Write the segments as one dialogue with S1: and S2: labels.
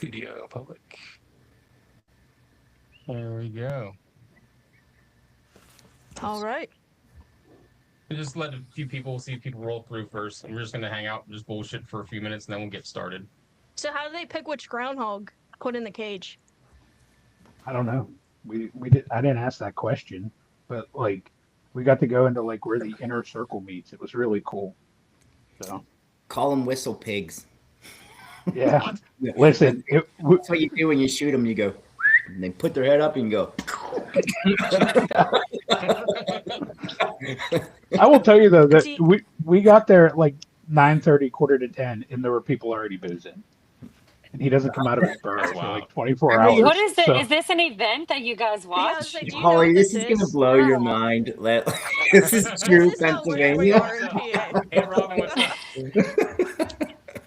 S1: Video public. There we go.
S2: All right.
S1: Just let a few people see people roll through first, and we're just gonna hang out and just bullshit for a few minutes, and then we'll get started.
S2: So how do they pick which groundhog put in the cage?
S3: I don't know. We did. I didn't ask that question, but like we got to go into like where the inner circle meets. It was really cool. So
S4: Call them whistle pigs.
S3: yeah, listen.
S4: That's what you do when you shoot them. You go, and they put their head up and you go.
S3: I will tell you though that we got there at like 9:30, quarter to 10, and there were people already boozing. And he doesn't come out of his burrow for like 24 hours.
S5: What is it?
S3: So,
S5: Is this an event that you guys watch?
S2: Yeah, do you
S4: Holly,
S2: know what
S4: this is gonna blow your mind. This is true,
S2: This is how weird we
S4: Pennsylvania.
S2: are in PA.
S1: Hey, Robin, what's up?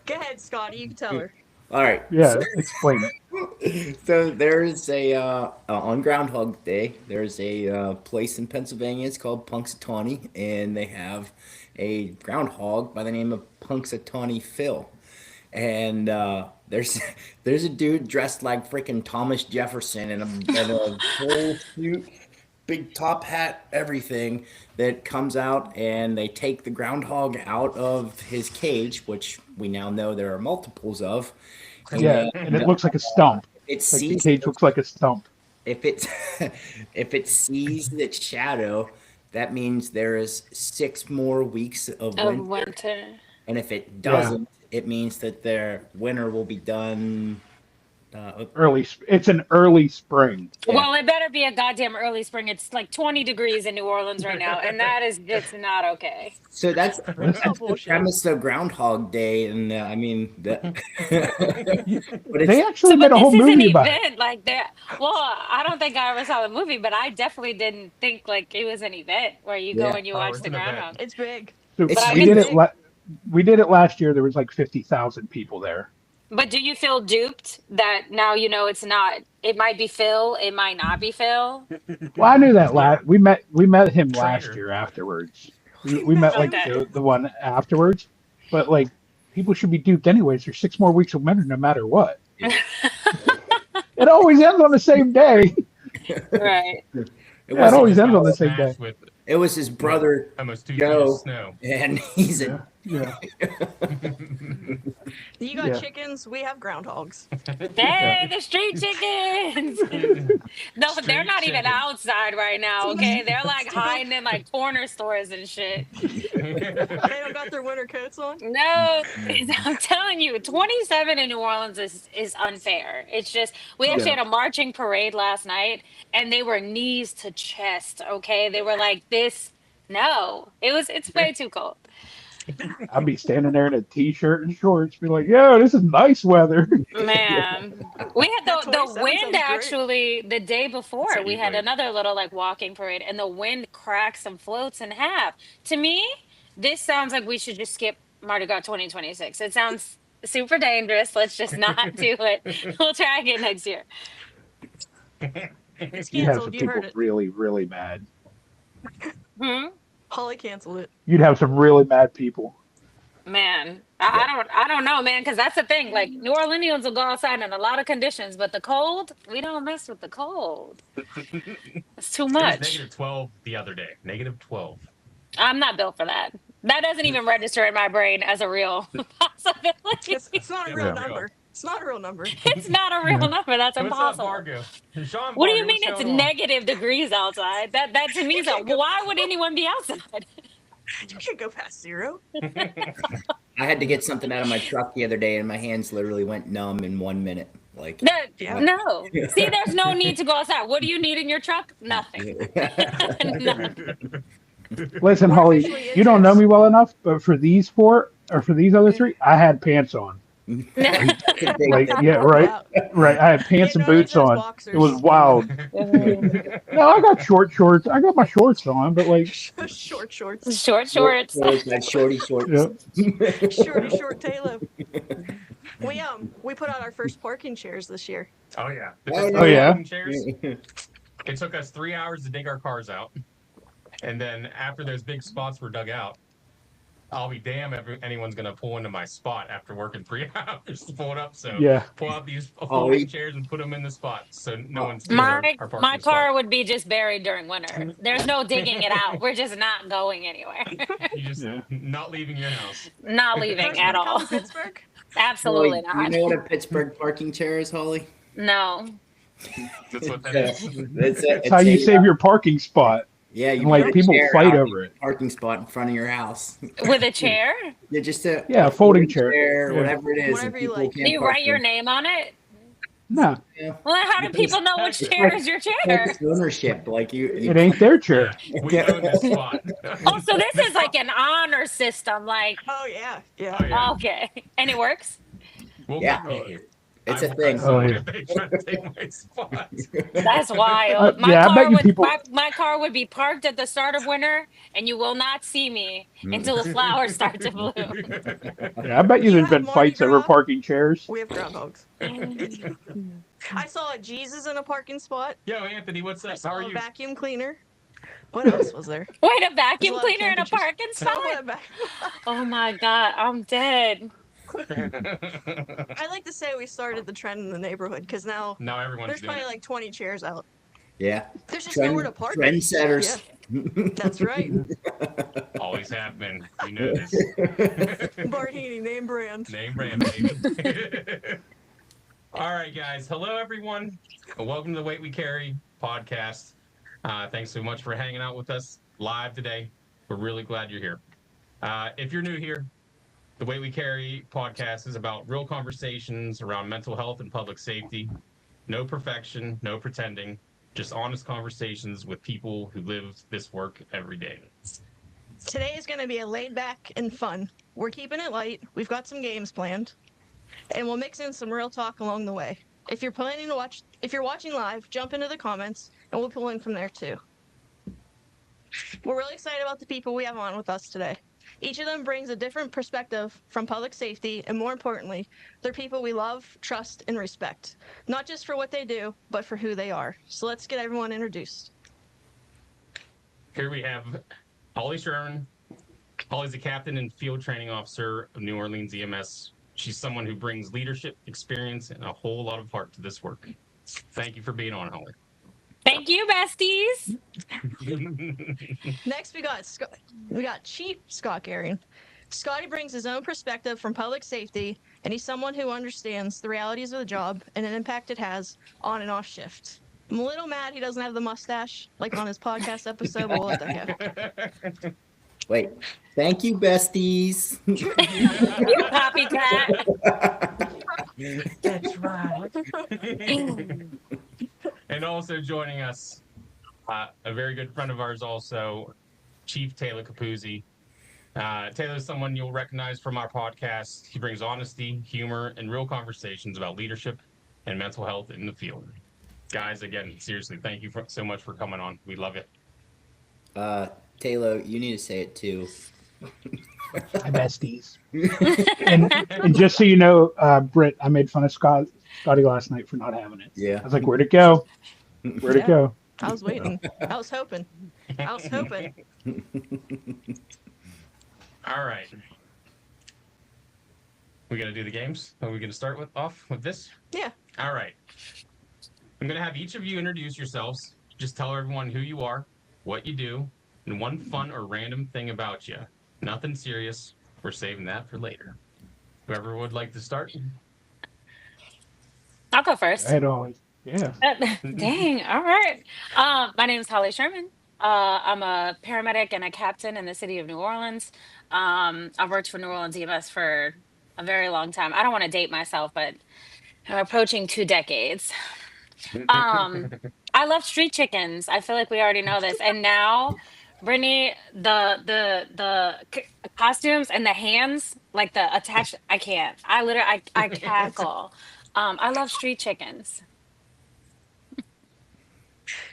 S2: Go ahead, Scotty. You can tell her.
S4: All right.
S3: yeah, explain it.
S4: So there's on Groundhog Day. There's a place in Pennsylvania. It's called Punxsutawney, and they have a groundhog by the name of Punxsutawney Phil. And there's a dude dressed like freaking Thomas Jefferson in a whole suit, big top hat, everything, that comes out, and they take the groundhog out of his cage, which we now know there are multiples of.
S3: Yeah, and it looks like a stump.
S4: It
S3: Like the
S4: sees
S3: cage looks like a stump.
S4: if it if it sees its shadow, that means there is 6 more weeks of
S5: Of
S4: winter.
S5: winter.
S4: And if it doesn't, it means that their winter will be done.
S3: It's an early spring.
S4: Yeah.
S5: Well, it better be a goddamn early spring. It's like 20 degrees in New Orleans right now, and that is just not okay.
S4: So that's the
S2: bullshit.
S4: premise of Groundhog Day, and I mean, but
S3: They actually
S5: But
S3: made a whole
S5: this is an
S3: movie about it.
S5: event, like that. Well, I don't think I ever saw the movie, but I definitely didn't think like it was an event where you go
S4: Yeah.
S5: and you
S1: Oh,
S5: watch
S1: it's
S5: the
S1: an event.
S5: groundhog.
S2: It's big.
S3: So
S4: It's-
S3: we did it. We did it last year. There was like 50,000 people there.
S5: But do you feel duped that now you know it's not? It might be Phil. It might not be Phil.
S3: Well, I knew that we met him last
S1: Traitor.
S3: year afterwards. We met like
S5: Okay.
S3: the one afterwards, but like people should be duped anyways. There's 6 more weeks of winter, no matter what. It always ends on the same day.
S5: Right.
S4: it
S3: Yeah, it
S4: was
S3: always ends on the same day.
S1: Smashed with
S4: it was his brother,
S1: almost 2 feet of
S4: Joe,
S1: snow.
S4: and he's a
S3: Yeah.
S2: You got
S3: Yeah.
S2: chickens. We have groundhogs.
S5: Hey, the street chickens. No, they're not even
S1: chicken.
S5: outside right now. Okay, they're like hiding in like corner stores and shit.
S2: They don't got their winter coats on.
S5: No, I'm telling you, 27 in New Orleans is unfair. It's just we actually had a marching parade last night, and they were knees to chest. Okay, they were like this. No, it's way too cold.
S3: I'd be standing there in a t-shirt and shorts, be like, "Yo, this is nice weather."
S5: Man, we had
S2: That
S5: the
S2: 27
S5: wind
S2: sounds great.
S5: actually the day before.
S1: That's
S5: We had
S1: anyway.
S5: another little like walking parade, and the wind cracked some floats in half. To me, this sounds like we should just skip Mardi Gras 2026. It sounds super dangerous. Let's just not do it. We'll try again next year.
S2: It's
S3: You'd have some
S2: canceled. You
S3: people
S2: heard it.
S3: really, really mad.
S5: Hmm?
S2: Holly canceled it.
S3: You'd have some really mad people.
S5: Man, I don't know, man, because that's the thing. Like New Orleanians will go outside in a lot of conditions, but the cold, we don't mess with the cold. It's too
S1: It was
S5: much.
S1: negative 12 the other day. Negative 12.
S5: I'm not built for that. That doesn't even register in my brain as a real possibility.
S2: It's not a real
S1: Yeah.
S2: number. It's not a real number.
S5: It's not a real number. That's
S1: What's up,
S5: impossible.
S1: Margo? Sean
S5: What do you
S1: Bargo,
S5: mean
S1: what's
S5: it's
S1: going on?
S5: negative degrees outside? That to me is a, why would anyone be outside?
S2: You can't go past 0.
S4: I had to get something out of my truck the other day, and my hands literally went numb in 1 minute. Like,
S5: No,
S2: Yeah.
S5: no. See, there's no need to go outside. What do you need in your truck? Nothing. Nothing.
S3: Listen,
S2: We're
S3: Holly,
S2: officially
S3: you don't know
S2: injured.
S3: me well enough, but for these 4 or for these other 3, I had pants on. Like, yeah, right,
S2: Wow.
S3: right. I had pants
S2: Yeah,
S3: and
S2: no,
S3: boots
S2: those are
S3: on.
S2: boxers.
S3: It was wild. No, I got short shorts. I got my shorts on, but like,
S2: Short shorts.
S5: Short shorts.
S4: Like shorty shorts.
S3: yeah.
S2: Short tail. We put out our first parking chairs this year.
S1: Oh, yeah.
S4: Oh,
S3: yeah?
S1: Chairs. It took us 3 hours to dig our cars out. And then after those big spots were dug out, I'll be damned if anyone's gonna pull into my spot after working 3 hours to pull it up. So
S3: Yeah.
S1: pull out these
S4: Oh,
S1: folding
S4: we-
S1: chairs and put them in the spots so no one steals
S5: My
S1: our
S5: my
S1: parking
S5: car
S1: spot.
S5: would be just buried during winter. There's no digging it out. We're just not going anywhere.
S1: You just
S3: Yeah.
S1: not leaving your house.
S5: Not leaving
S2: First
S5: at
S2: one come
S5: all.
S2: to Pittsburgh.
S5: Absolutely
S4: Holly, you
S5: not.
S4: know what a Pittsburgh parking chair is, Holly?
S5: No.
S1: That's what that
S4: It's
S1: is.
S3: That's how you save your parking spot.
S4: Yeah, you
S3: And like
S4: put a
S3: people
S4: chair
S3: fight
S4: out in
S3: over
S4: the
S3: it.
S4: parking spot in front of your house.
S5: With a chair?
S4: Yeah, just
S3: Yeah, a folding chair. Yeah.
S4: whatever it is.
S2: Whatever
S4: and
S2: you
S4: people
S2: like.
S4: can't
S5: Do you
S4: park
S5: write your
S4: there.
S5: name on it?
S3: No,
S4: Yeah.
S5: Well, how do people know which
S1: It's
S5: chair
S4: like-
S5: is your
S4: Like
S5: chair?
S4: it's ownership, like you.
S3: it ain't their chair.
S1: Yeah, we own this spot.
S5: Oh, so this is like an honor system. Like,
S2: Oh yeah, yeah.
S1: Oh, yeah.
S5: okay. And it works?
S1: We'll
S4: Yeah.
S1: get paid.
S4: It's
S1: I
S4: a
S1: will
S4: thing.
S1: cut someone
S3: Oh, yeah.
S1: if they try to take my spot.
S5: That's wild.
S3: Yeah, I bet you people-
S5: my car would be parked at the start of winter, and you will not see me until the flowers start to bloom.
S3: Yeah, I bet you
S2: You
S3: there's
S2: have
S3: been
S2: Mardi
S3: fights over
S2: Gras?
S3: parking chairs.
S2: We have groundhogs. I saw a Jesus in a parking spot.
S1: Yo, Anthony, what's
S2: I
S1: up?
S2: saw
S1: How are
S2: a
S1: you?
S2: vacuum cleaner. What else was there?
S5: Wait, a vacuum
S2: lot of
S5: cleaner in a
S2: camping
S5: parking spot?
S2: Oh,
S5: Oh my god, I'm dead.
S2: I like to say we started the trend in the neighborhood because now
S1: Now everyone's
S2: there's
S1: doing
S2: probably
S1: it.
S2: like 20 chairs out.
S4: Yeah.
S2: There's just nowhere to park.
S4: Trendsetters.
S2: That's right.
S1: Always have been. You know this.
S2: Bartini, name brand.
S1: Name brand, baby. All right, guys. Hello, everyone. Welcome to the Weight We Carry podcast. Thanks so much for hanging out with us live today. We're really glad you're here. If you're new here, the Weight We Carry podcast is about real conversations around mental health and public safety. No perfection, no pretending, just honest conversations with people who live this work every day.
S2: Today is going to be a laid back and fun. We're keeping it light. We've got some games planned, and we'll mix in some real talk along the way. If you're watching live, jump into the comments, and we'll pull in from there too. We're really excited about the people we have on with us today. Each of them brings a different perspective from public safety, and more importantly, they're people we love, trust, and respect. Not just for what they do, but for who they are. So let's get everyone introduced.
S1: Here we have Holly Sherman. Holly's the captain and field training officer of New Orleans EMS. She's someone who brings leadership, experience, and a whole lot of heart to this work. Thank you for being on, Holly.
S5: Thank you, besties.
S2: Next, we got Chief Scott Garion. Scotty brings his own perspective from public safety, and he's someone who understands the realities of the job and an impact it has on and off shift. I'm a little mad he doesn't have the mustache like on his podcast episode, but we'll let that go.
S4: Wait. Thank you, besties.
S5: You copycat.
S1: That's right. And also joining us, a very good friend of ours also, Chief Taylor Capuzzi. Taylor's someone you'll recognize from our podcast. He brings honesty, humor, and real conversations about leadership and mental health in the field. Guys, again, seriously, thank you so much for coming on. We love it.
S4: Taylor, you need to say it too.
S3: My besties. and just so you know, Britt, I made fun of Scotty last night for not having it.
S4: Yeah.
S3: I was like, where'd it go? Where'd it
S2: Yeah.
S3: go?
S2: I was waiting. I was hoping.
S1: All right. We gonna do the games? Are we gonna start off with this?
S2: Yeah.
S1: All right. I'm gonna have each of you introduce yourselves. Just tell everyone who you are, what you do, and one fun or random thing about you. Nothing serious. We're saving that for later. Whoever would like to start.
S5: I'll go first.
S3: I had always, yeah.
S5: Dang. All right. My name is Holly Sherman. I'm a paramedic and a captain in the city of New Orleans. I've worked for New Orleans EMS for a very long time. I don't want to date myself, but I'm approaching 2 decades. I love street chickens. I feel like we already know this. And now, Brittany, the costumes and the hands, like the attached, I can't. I literally, I cackle. I love street chickens.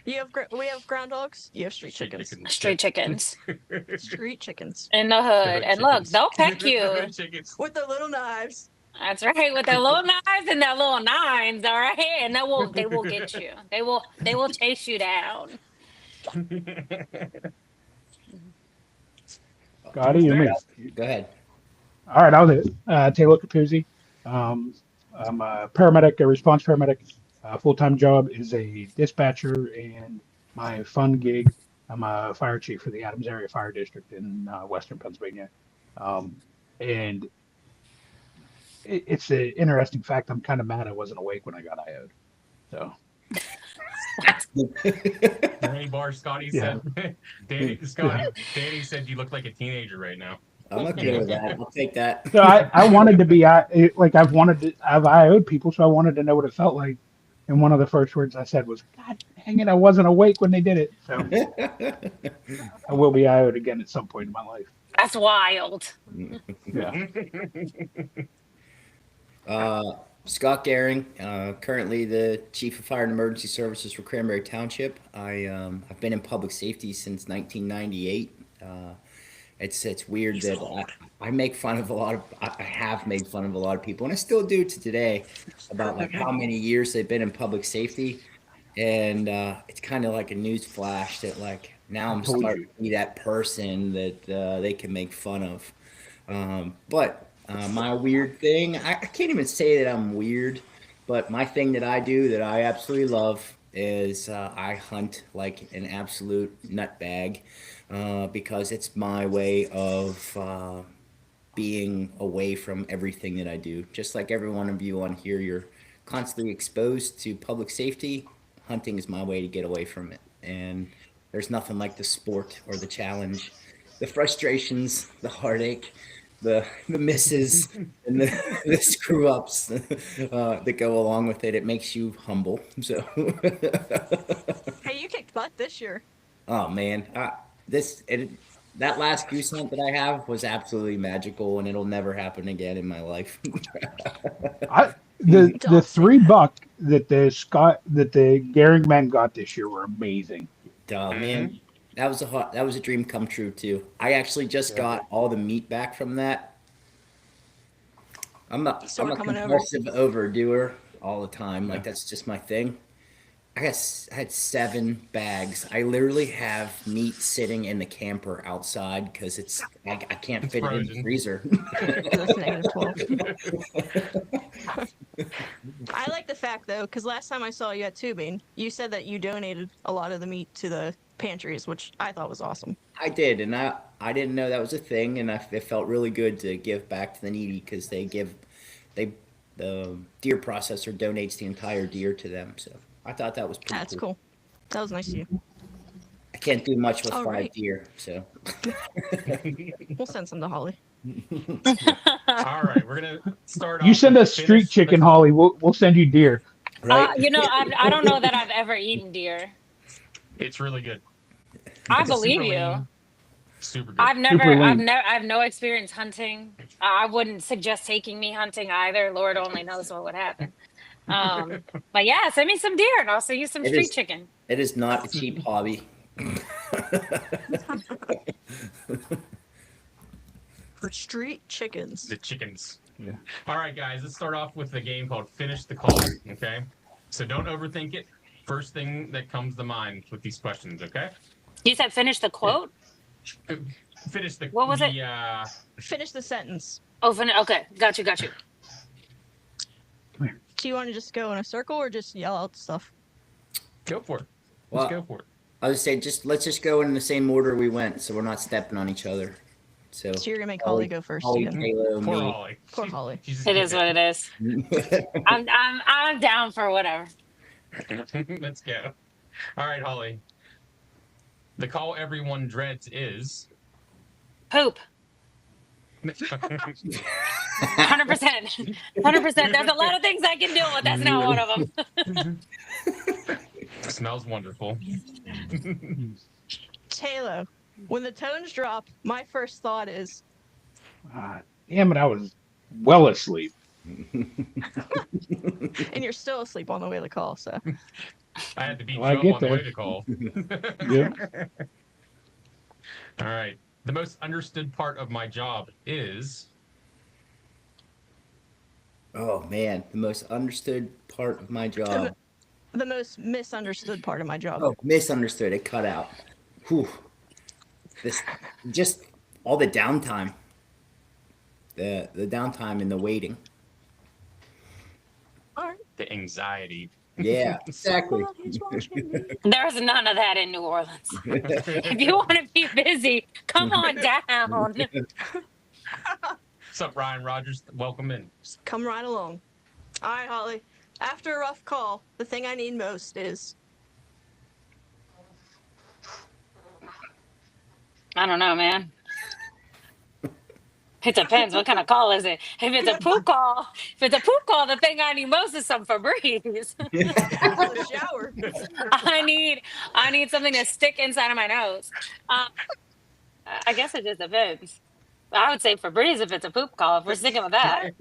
S2: We have groundhogs. You have street chickens.
S5: Street chickens
S2: Street chickens
S5: in the hood. And look, they'll peck you.
S1: Chickens.
S2: with their little knives.
S5: That's right, with their little knives and their little nines, all right? And they will get you. They will chase you down.
S3: Scotty, you me.
S4: Go ahead.
S3: All right, I'll do it. Taylor Capuzzi. I'm a paramedic, a response paramedic. Full-time job is a dispatcher, and my fun gig, I'm a fire chief for the Adams Area Fire District in Western Pennsylvania. And it's an interesting fact. I'm kind of mad I wasn't awake when I got IO'd. So.
S1: Danny Bar Scotty said Danny said you look like a teenager right now.
S4: I'm okay with that. I'll take that.
S3: So I wanted to be like I've IO'd people, so I wanted to know what it felt like. And one of the first words I said was, "God dang it, I wasn't awake when they did it." So I will be IO'd again at some point in my life.
S5: That's wild.
S3: Yeah.
S4: Scott Gehring, currently the Chief of Fire and Emergency Services for Cranberry Township. I've been in public safety since 1998. It's weird that I make fun of I have made fun of a lot of people, and I still do to today, about like how many years they've been in public safety. And it's kind of like a news flash that like now I'm starting to be that person that they can make fun of. But my weird thing, I can't even say that I'm weird, but my thing that I do that I absolutely love is I hunt like an absolute nutbag because it's my way of being away from everything that I do. Just like every one of you on here, you're constantly exposed to public safety. Hunting is my way to get away from it. And there's nothing like the sport or the challenge, the frustrations, the heartache, the misses, and the screw ups that go along with it. It makes you humble. So,
S2: Hey, you kicked butt this year.
S4: oh man, that last goose hunt that I have was absolutely magical, and it'll never happen again in my life.
S3: The $3 that the Gehring men got this year were amazing.
S4: Duh, man. That was a dream come true too. I actually just got all the meat back from that. I'm a compulsive overdoer all the time. Like that's just my thing. I had 7 bags. I literally have meat sitting in the camper outside because I can't fit it in the freezer.
S2: That's -12. I like the fact though, because last time I saw you at tubing, you said that you donated a lot of the meat to the pantries, which I thought was awesome.
S4: I did, and I didn't know that was a thing, and it felt really good to give back to the needy because the deer processor donates the entire deer to them. So I thought that was pretty
S2: That's cool. That was nice of you.
S4: I can't do much with 5 deer, so
S2: We'll send some to Holly.
S1: All right, we're gonna start.
S3: You send us street chicken, Holly. We'll send you deer.
S4: right.
S5: I don't know that I've ever eaten deer.
S1: It's really good.
S5: I
S1: It's
S5: believe
S1: super
S5: you.
S1: lean, super good.
S5: I have no experience hunting. I wouldn't suggest taking me hunting either. Lord only knows what would happen. But yeah, send me some deer and I'll send you some street chicken.
S4: It is not a cheap hobby.
S2: For street chickens.
S1: The chickens.
S3: Yeah.
S1: All right, guys, let's start off with a game called Finish the Call. Okay, so don't overthink it. First thing that comes to mind with these questions. Okay.
S5: You said finish the quote?
S1: Finish the.
S5: What was it?
S2: Finish the sentence.
S5: Oh, okay. Got you.
S2: Do you want to just go in a circle or just yell out stuff?
S1: Go for it.
S4: Well,
S1: Let's go for it.
S4: I would say let's just go in the same order we went, so we're not stepping on each other. So
S2: you're gonna make Holly go first
S4: Holly,
S2: again.
S4: Halo,
S1: Poor
S4: me.
S1: Holly.
S2: Poor Holly.
S5: It is what it is. I'm down for whatever.
S1: Let's go. All right, Holly. The call everyone dreads is.
S5: Poop. 100%. 100%. There's a lot of things I can deal with. That's not one of them.
S1: Smells wonderful.
S2: Taylor, when the tones drop, my first thought is.
S3: Damn it! I was well asleep.
S2: And you're still asleep on the way to the call, so.
S1: I had to beat
S3: Well, I
S1: you up
S3: get
S1: on the
S3: there.
S1: way to call.
S3: Yeah.
S1: All right. The most understood part of my job is.
S4: Oh man, the most understood part of my job.
S2: The most misunderstood part of my job.
S4: Oh, misunderstood. It cut out. Whew. This just all the downtime, the downtime and the waiting.
S2: All right.
S1: The anxiety.
S4: Yeah, exactly.
S2: Somebody's watching me.
S5: There's none of that in New Orleans. If you want to be busy, come on down.
S1: What's up, Ryan Rogers? Welcome in.
S2: Come right along. All right, Holly. After a rough call, the thing I need most is
S5: I don't know, man. It depends. What kind of call is it? If it's a poop call, the thing I need most is some Febreze.
S2: the shower.
S5: I need something to stick inside of my nose. I guess it just depends. I would say Febreze if it's a poop call. If we're sticking with that,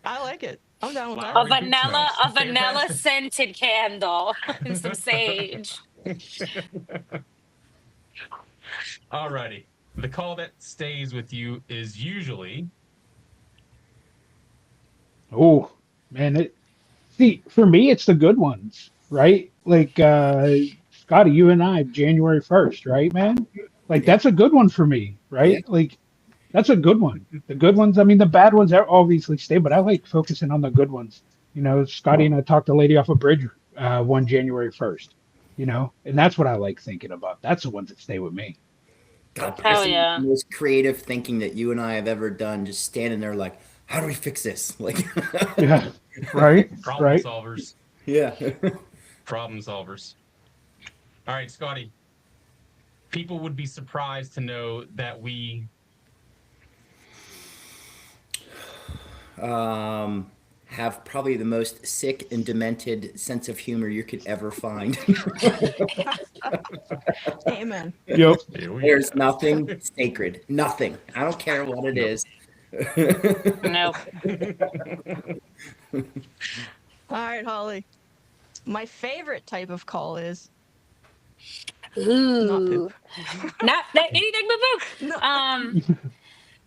S2: I like it. I'm down with
S1: Flower.
S2: that.
S5: a
S1: Good smells.
S5: vanilla scented candle and some sage.
S1: Alrighty. The call that stays with you is usually
S3: Oh man, see, for me it's the good ones, right? Like Scotty, you and I, January 1st, right, man? Like that's a good one for me, right?
S4: Yeah.
S3: Like that's a good one. The good ones, I mean, the bad ones are obviously stay, but I like focusing on the good ones. You know, Scotty and I talked a lady off a bridge one January 1st, you know, and that's what I like thinking about. That's the ones that stay with me.
S4: God,
S5: Hell
S4: that's
S5: yeah.
S4: the most creative thinking that you and I have ever done. Just standing there like, how do we fix this? Like,
S3: Yeah, right,
S1: problem
S3: right.
S1: solvers.
S4: yeah.
S1: Problem solvers. All right, Scotty. People would be surprised to know that we
S4: Have probably the most sick and demented sense of humor you could ever find.
S2: Amen.
S3: Yep.
S4: There's nothing sacred. Nothing. I don't care what it is.
S5: Nope.
S2: All right, Holly. My favorite type of call is
S5: Ooh. Not that anything but poop.
S2: no.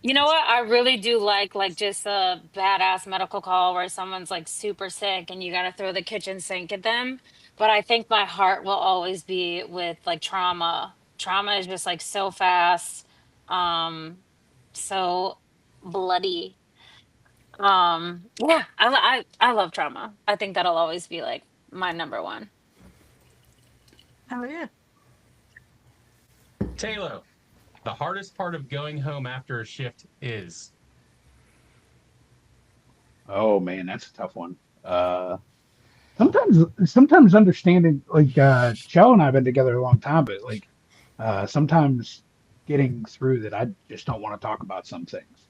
S5: You know what? I really do like just a badass medical call where someone's like super sick and you got to throw the kitchen sink at them. But I think my heart will always be with like trauma. Trauma is just like so fast, so bloody. Yeah, I love trauma. I think that'll always be like my number one.
S2: Hell yeah.
S1: Taylor, the hardest part of going home after a shift is
S3: Oh man, that's a tough one. Sometimes understanding like Chell and I have been together a long time, but like sometimes getting through that I just don't want to talk about some things.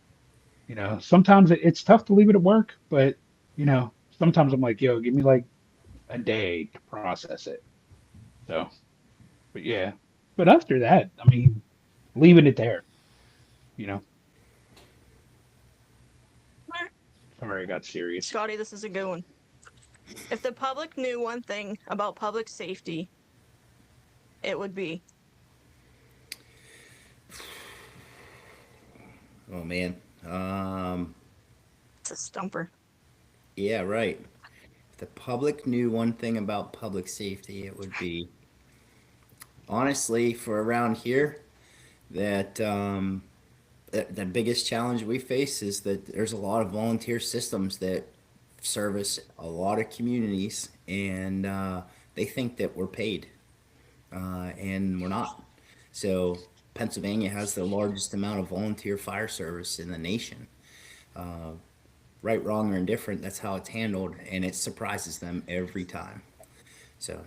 S3: You know, sometimes it's tough to leave it at work, but you know, sometimes I'm like, yo, give me like a day to process it. So, but yeah. But after that, I mean, leaving it there, you know. Sorry, I got serious.
S2: Scotty, this is a good one. If the public knew one thing about public safety, it would be
S4: Oh man.
S2: it's a stumper.
S4: Yeah, right. If the public knew one thing about public safety, it would be honestly for around here that the biggest challenge we face is that there's a lot of volunteer systems that service a lot of communities, and they think that we're paid, and we're not. So Pennsylvania has the largest amount of volunteer fire service in the nation. Right, wrong, or indifferent, that's how it's handled, and it surprises them every time. So,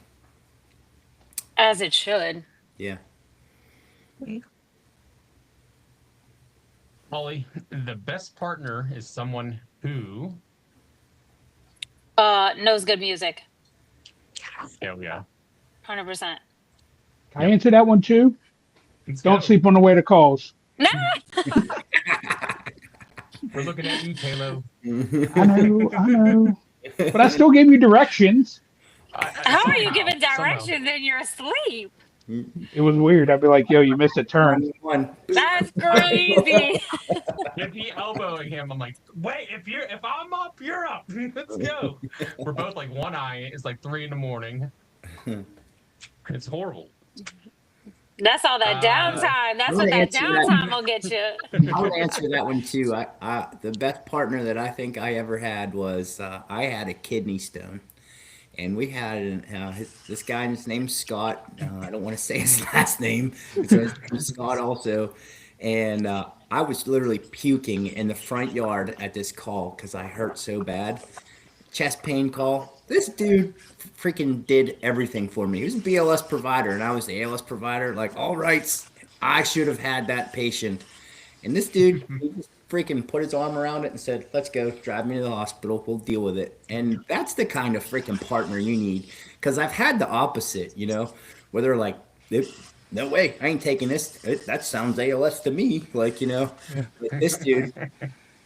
S5: As it should.
S4: yeah.
S1: Holly, the best partner is someone who
S5: Knows good music.
S1: oh yeah.
S5: 100%.
S3: Can I answer that one too?
S1: Let's
S3: Don't
S1: go.
S3: sleep on the way to calls.
S5: No.
S1: We're looking at you, Taylor.
S3: I know. But I still gave you directions.
S5: How are you
S1: Somehow,
S5: giving
S1: somehow.
S5: directions and you're asleep?
S3: It was weird. I'd be like, yo, you missed a turn.
S4: One.
S5: That's crazy.
S1: You'd be elbowing him. I'm like, wait, if I'm up, you're up. Let's go. We're both like one eye. It's like 3 a.m. It's horrible.
S5: That's all that
S1: Uh,
S5: downtime. That's
S4: I'm
S5: what
S4: gonna
S5: that
S4: answer that.
S5: downtime will get you.
S4: I would answer that one too. The best partner that I think I ever had was I had a kidney stone, and we had this guy. His name's Scott. I don't want to say his last name, so his name's Scott also. And I was literally puking in the front yard at this call because I hurt so bad. Chest pain call. This dude freaking did everything for me. He was a BLS provider, and I was the ALS provider. Like, all rights, I should have had that patient. And this dude, he just freaking put his arm around it and said, "Let's go, drive me to the hospital. We'll deal with it." And that's the kind of freaking partner you need. Because I've had the opposite, where they're like, "No way, I ain't taking this. That sounds ALS to me." Like, with this dude,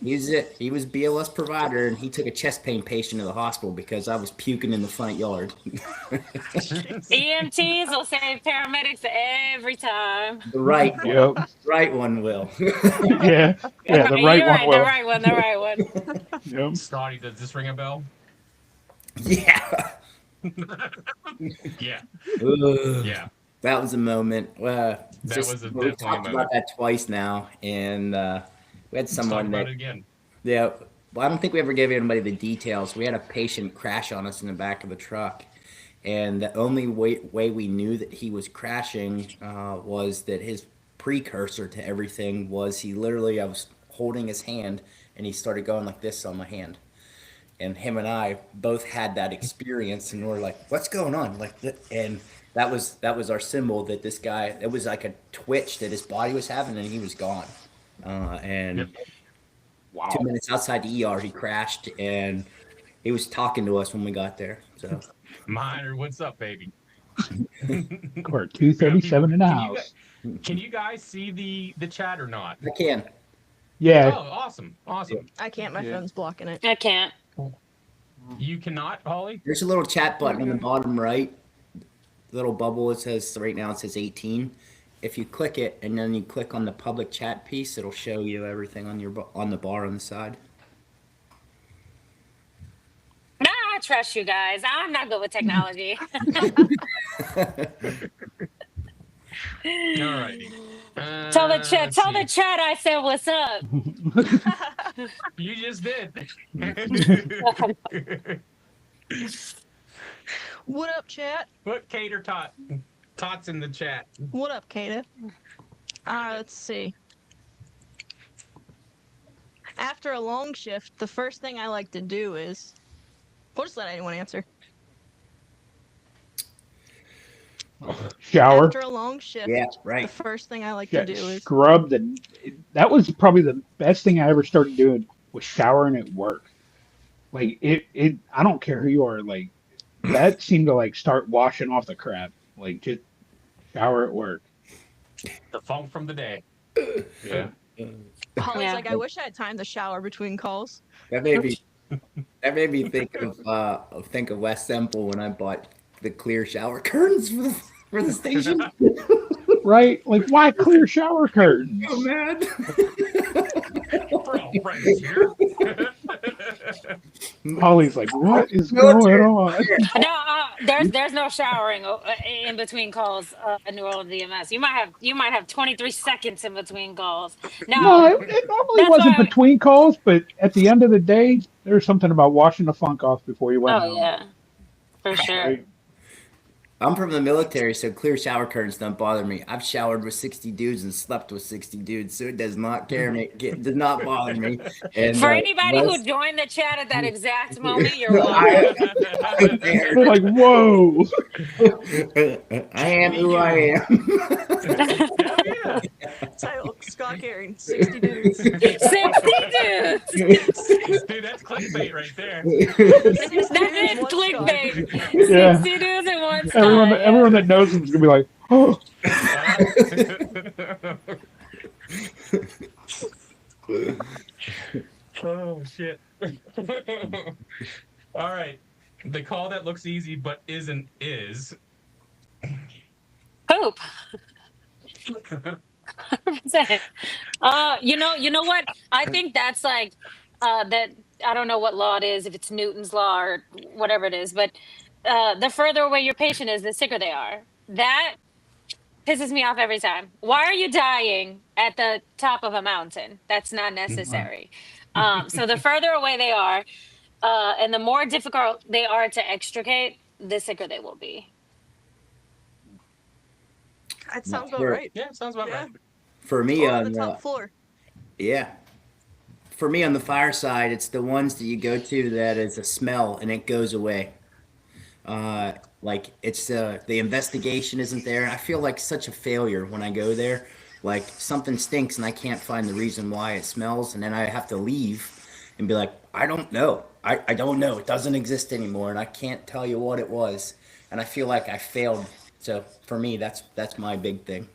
S4: he was BLS provider, and he took a chest pain patient to the hospital because I was puking in the front yard.
S5: EMTs will save paramedics every time.
S4: The right one.
S3: Yep.
S4: Right one will.
S3: Yeah. Yeah. The right
S5: You're
S3: one
S5: right.
S3: will.
S5: The right one. The right one.
S3: Yep.
S1: Scotty, does this ring a bell?
S4: Yeah.
S1: Yeah.
S4: Ugh.
S1: Yeah.
S4: That was a moment.
S1: That was
S4: We've
S1: definitely a
S4: talked
S1: moment.
S4: about that twice now, and we had
S1: Let's talk
S4: someone
S1: about
S4: that,
S1: it again.
S4: yeah. Well, I don't think we ever gave anybody the details. We had a patient crash on us in the back of the truck, and the only way we knew that he was crashing was that his precursor to everything was I was holding his hand, and he started going like this on my hand. And him and I both had that experience, and we're like, "What's going on?" And that was our symbol that this guy. It was like a twitch that his body was having, and he was gone. And
S1: Yep.
S4: 2 minutes outside the ER, he crashed, and he was talking to us when we got there. So
S1: Miner, what's up, baby?
S3: Court 237 in the
S1: Can you
S3: house.
S1: Can you guys see the chat or not?
S4: I can.
S3: Yeah.
S1: Oh, awesome.
S2: I can't. My
S3: Yeah.
S2: phone's blocking it.
S5: I can't.
S1: You cannot, Holly?
S4: There's a little chat button on the bottom right. Little bubble. It says right now. It says 18. If you click it and then you click on the public chat piece, it'll show you everything on the bar on the side.
S5: Nah, I trust you guys. I'm not good with technology.
S1: All righty.
S5: Tell the chat.
S1: Let's
S5: Tell the
S1: see.
S5: chat I said what's up.
S1: You just did.
S2: What up, chat?
S1: Put Cater Tots in the chat.
S2: What up, Kata? Let's see. After a long shift, the first thing I like to do is. We'll just let anyone answer.
S3: Shower.
S2: After a long shift,
S4: Yeah,
S2: the
S4: right.
S2: first thing I like to do is.
S3: Scrub that was probably the best thing I ever started doing was showering at work. Like it I don't care who you are, like that seemed to like start washing off the crap. Like just shower at work.
S1: The funk from the day. Yeah.
S2: Holly's
S5: Yeah.
S2: like, I wish I had time to shower between calls.
S4: That made me think of West Temple when I bought the clear shower curtains for the station.
S3: Right? Like why clear shower curtains?
S4: Oh man.
S1: For all friends here.
S3: Holly's like, what is going on?
S5: No, there's no showering in between calls at New Orleans EMS. You might have 23 seconds in between calls.
S3: No,
S5: No,
S3: it normally
S5: That's
S3: wasn't
S5: why-
S3: between calls, but at the end of the day, there's something about washing the funk off before you went
S5: oh
S3: home.
S5: yeah, for sure.
S3: Right?
S4: I'm from the military, so clear shower curtains don't bother me. I've showered with 60 dudes and slept with 60 dudes, so it does not does not bother me. And
S5: For anybody who
S4: West-
S5: joined the chat at that exact moment, you're welcome.
S3: They're like, whoa.
S4: I am who I am.
S1: Yeah.
S2: Title Scott Carey, 60 dudes.
S5: 60 dudes.
S1: Dude, that's clickbait right there.
S5: That is clickbait.
S3: Yeah.
S5: 60 dudes in one spot.
S3: Everyone that knows him is gonna be like, oh.
S1: Oh shit. All right. The call that looks easy but isn't is.
S5: Poop. 100%. You know what? I think that's like that. I don't know what law it is, if it's Newton's law or whatever it is, but the further away your patient is, the sicker they are. That pisses me off every time. Why are you dying at the top of a mountain? That's not necessary. So the further away they are, and the more difficult they are to extricate, the sicker they will be.
S2: That sounds about
S4: Sure.
S2: right.
S1: Yeah, sounds about
S2: Yeah.
S1: right.
S4: For me,
S2: Or on
S4: on
S2: the top floor.
S4: yeah, for me on the fireside, it's the ones that you go to that is a smell and it goes away. Uh, like it's the investigation isn't there. I feel like such a failure when I go there. Like something stinks and I can't find the reason why it smells, and then I have to leave and be like, I don't know. I don't know. It doesn't exist anymore, and I can't tell you what it was. And I feel like I failed. So for me, that's my big thing.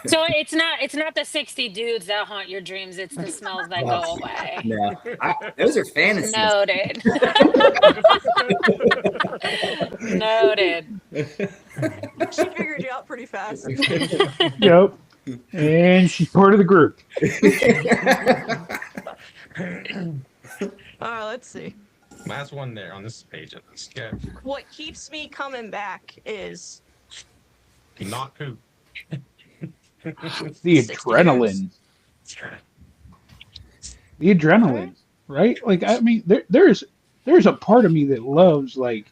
S5: So it's not the 60 dudes that haunt your dreams. It's the smells that go away.
S4: No, those are fantasies.
S5: Noted. Noted.
S2: She figured you out pretty fast.
S3: Yep. And she's part of the group.
S2: All right, let's see.
S1: Last one there on this page at least. Yeah.
S2: What keeps me coming back is
S1: Not poop.
S3: The
S2: 60
S3: adrenaline. The adrenaline, right? Like, I mean, there's a part of me that loves like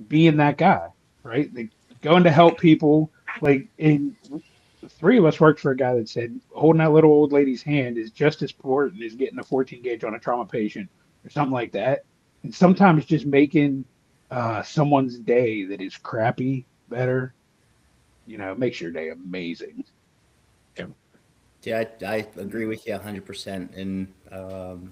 S3: being that guy, right? Like going to help people. Like, in three of us worked for a guy that said holding that little old lady's hand is just as important as getting a 14 gauge on a trauma patient or something like that. And sometimes just making someone's day that is crappy better, makes your day amazing.
S4: Yeah, I agree with you 100%. And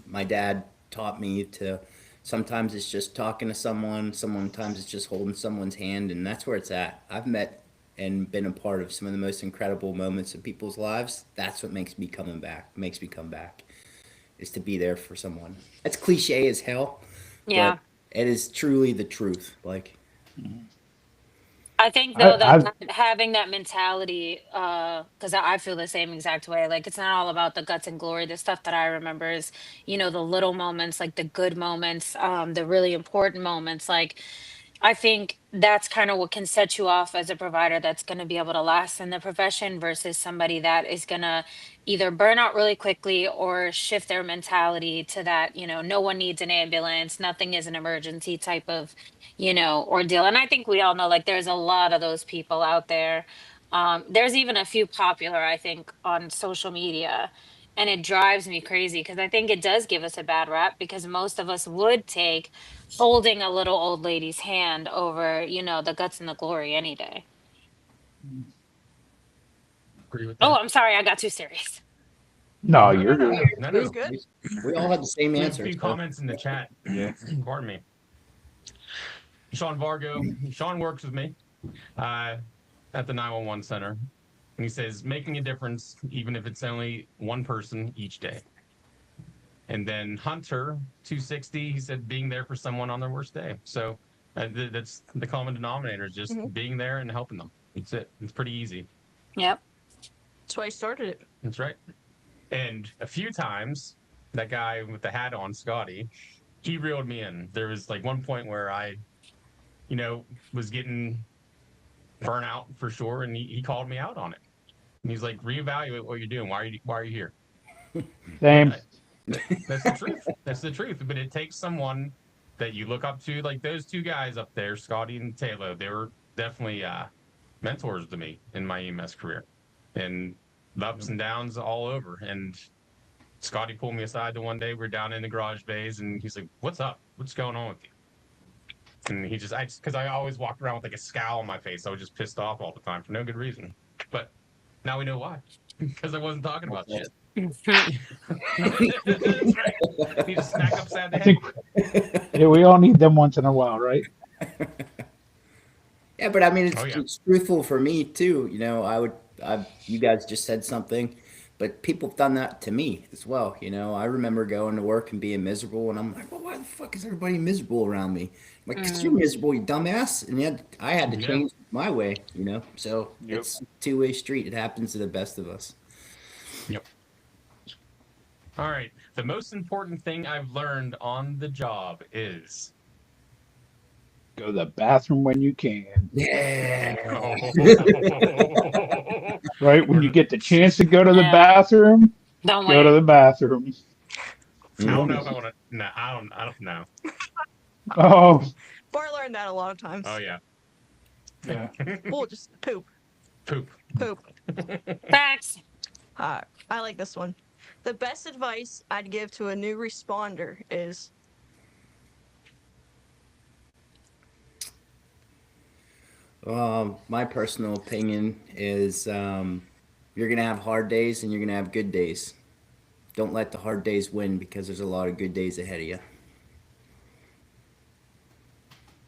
S4: my dad taught me to sometimes it's just talking to someone, sometimes it's just holding someone's hand, and that's where it's at. I've met and been a part of some of the most incredible moments in people's lives. That's what makes me come back, is to be there for someone. It's cliche as hell,
S5: Yeah.
S4: but it is truly the truth. Like,
S5: I think though
S3: I've
S5: that having that mentality, because I feel the same exact way. Like it's not all about the guts and glory. The stuff that I remember is, the little moments, like the good moments, the really important moments. Like I think that's kind of what can set you off as a provider that's going to be able to last in the profession versus somebody that is going to either burn out really quickly or shift their mentality to that, no one needs an ambulance, nothing is an emergency type of, ordeal. And I think we all know like there's a lot of those people out there. There's even a few popular, I think, on social media. And it drives me crazy because I think it does give us a bad rap because most of us would take holding a little old lady's hand over, the guts and the glory any day.
S1: Agree with
S5: Oh,
S1: that.
S5: I'm sorry, I got too serious.
S3: No,
S1: No,
S3: you're
S1: no,
S3: good.
S1: no,
S2: It was
S1: no.
S2: good.
S4: we all had the same
S1: We have a
S4: answer.
S1: few
S4: so-
S1: comments in the chat.
S3: Yeah.
S1: Pardon me. Sean Vargo. Sean works with me at the 911 center. And he says, making a difference, even if it's only one person each day. And then Hunter, 260, he said, being there for someone on their worst day. So that's the common denominator, is just being there and helping them. That's it. It's pretty easy.
S5: Yep.
S2: That's why I started it.
S1: That's right. And a few times, that guy with the hat on, Scotty, he reeled me in. There was like one point where I, was getting burnout for sure, and he called me out on it. And he's like, reevaluate what you're doing. Why are you here?
S3: Same.
S1: That's the truth. That's the truth. But it takes someone that you look up to, like those two guys up there, Scotty and Taylor. They were definitely mentors to me in my EMS career, and the ups and downs all over. And Scotty pulled me aside the one day. We're down in the garage bays, and he's like, "What's up? What's going on with you?" And because I always walked around with like a scowl on my face. I was just pissed off all the time for no good reason. But now we know why. Because I wasn't talking about shit. That's right. Need to smack upside the
S3: I
S1: head.
S3: think we all need them once in a while, right?
S4: Yeah, but I mean,
S1: Oh, yeah.
S4: it's truthful for me too. You guys just said something, but people have done that to me as well. I remember going to work and being miserable, and I'm like, well, why the fuck is everybody miserable around me? I'm like, 'cause you're miserable, you dumbass. And yet I had to
S1: Yeah.
S4: change my way, So
S3: Yep.
S4: it's a two-way street. It happens to the best of us.
S1: Yep. All right. The most important thing I've learned on the job is.
S3: Go to the bathroom when you can.
S4: Yeah.
S3: Right when you get the chance to go to the
S5: Yeah.
S3: bathroom,
S5: Don't
S3: go to
S5: wait.
S3: the bathroom.
S1: I don't know
S3: Yeah.
S1: if I want to. No, I don't know.
S3: Oh,
S2: Or I learned that a lot of times.
S1: Oh yeah.
S3: yeah.
S2: Well, just poop,
S1: Poop.
S2: poop.
S5: Facts.
S2: I like this one. The best advice I'd give to a new responder is
S4: My personal opinion is you're gonna have hard days and you're gonna have good days. Don't let the hard days win because there's a lot of good days ahead of you.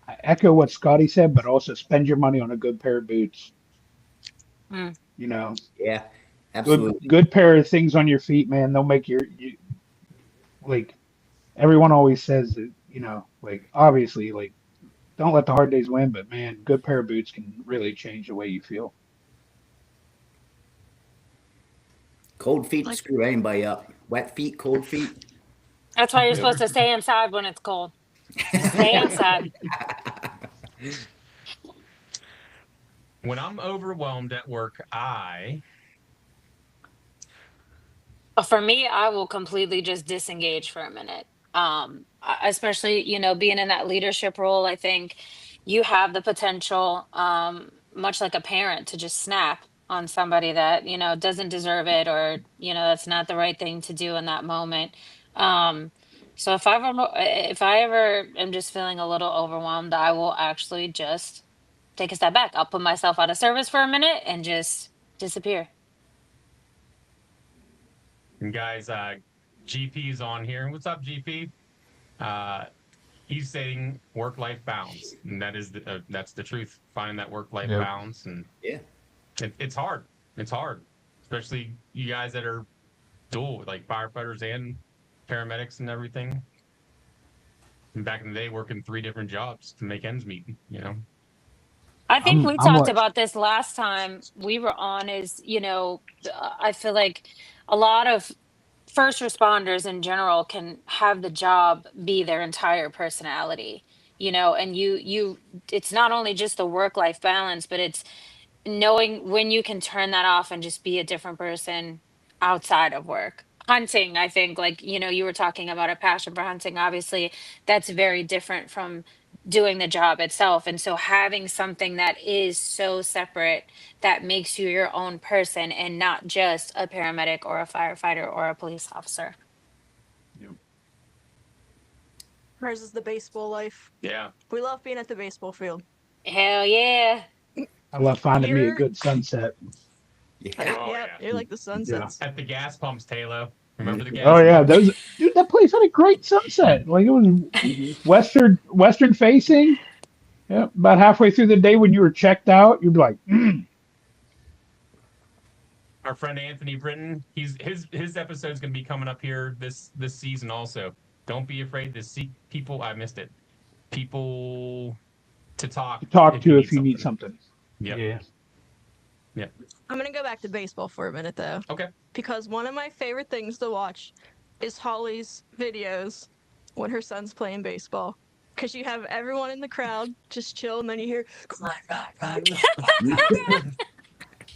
S3: I echo what Scotty said, but also spend your money on a good pair of boots.
S5: Mm.
S3: You know,
S4: Yeah,
S3: good
S4: absolutely.
S3: good pair of things on your feet, man. They'll make you like everyone always says that. Like obviously, like don't let the hard days win, but man, good pair of boots can really change the way you feel.
S4: Cold feet
S2: like
S4: screw anybody up. Wet feet, cold feet.
S5: That's why you're
S3: Yep.
S5: supposed to stay inside when it's cold. Stay
S2: yeah.
S5: inside.
S1: When I'm overwhelmed at work,
S5: For me, I will completely just disengage for a minute. Especially, being in that leadership role, I think you have the potential, much like a parent, to just snap on somebody that, doesn't deserve it, or, that's not the right thing to do in that moment. Um, so if I ever am just feeling a little overwhelmed, I will actually just take a step back. I'll put myself out of service for a minute and just disappear.
S1: guys, GP's on here. What's up, GP? Uh, he's saying work-life balance, and that's the truth. Finding that work-life
S3: Yep.
S1: balance, and
S4: Yeah.
S1: it's hard. It's hard, especially you guys that are dual, like firefighters and paramedics and everything. And back in the day, working 3 different jobs to make ends meet.
S5: I think we
S3: I'm
S5: talked
S3: like
S5: about this last time we were on is, I feel like a lot of first responders in general can have the job be their entire personality, and it's not only just the work life balance, but it's knowing when you can turn that off and just be a different person outside of work. Hunting, I think, like, you were talking about a passion for hunting. Obviously, that's very different from doing the job itself. And so having something that is so separate that makes you your own person and not just a paramedic or a firefighter or a police officer.
S2: Hers is the baseball life.
S1: Yeah.
S2: We love being at the baseball field.
S5: Hell yeah.
S3: I love finding me a
S2: You're
S3: good sunset.
S4: Yeah.
S1: Oh
S2: yeah,
S1: yeah.
S2: you're like the
S3: Yeah.
S2: sunsets.
S1: At the gas pumps, Taylor. Remember the
S3: Oh
S1: gas
S3: yeah,
S1: pumps?
S3: those dude. That place had a great sunset. Like it was
S4: Mhm.
S3: western facing. Yeah, about halfway through the day when you were checked out, you'd be like,
S1: Our friend Anthony Britton, his episode's gonna be coming up here this season also. Don't be afraid to seek people. I missed it. People to talk
S3: talk
S1: if you
S3: to
S1: need
S3: if you need
S1: something.
S3: something.
S1: Yep.
S3: Yeah.
S1: Yep.
S2: I'm gonna go back to baseball for a minute though,
S1: Okay.
S2: because one of my favorite things to watch is Holly's videos when her son's playing baseball. Because you have everyone in the crowd just chill, and then you hear, "Come on, run, run."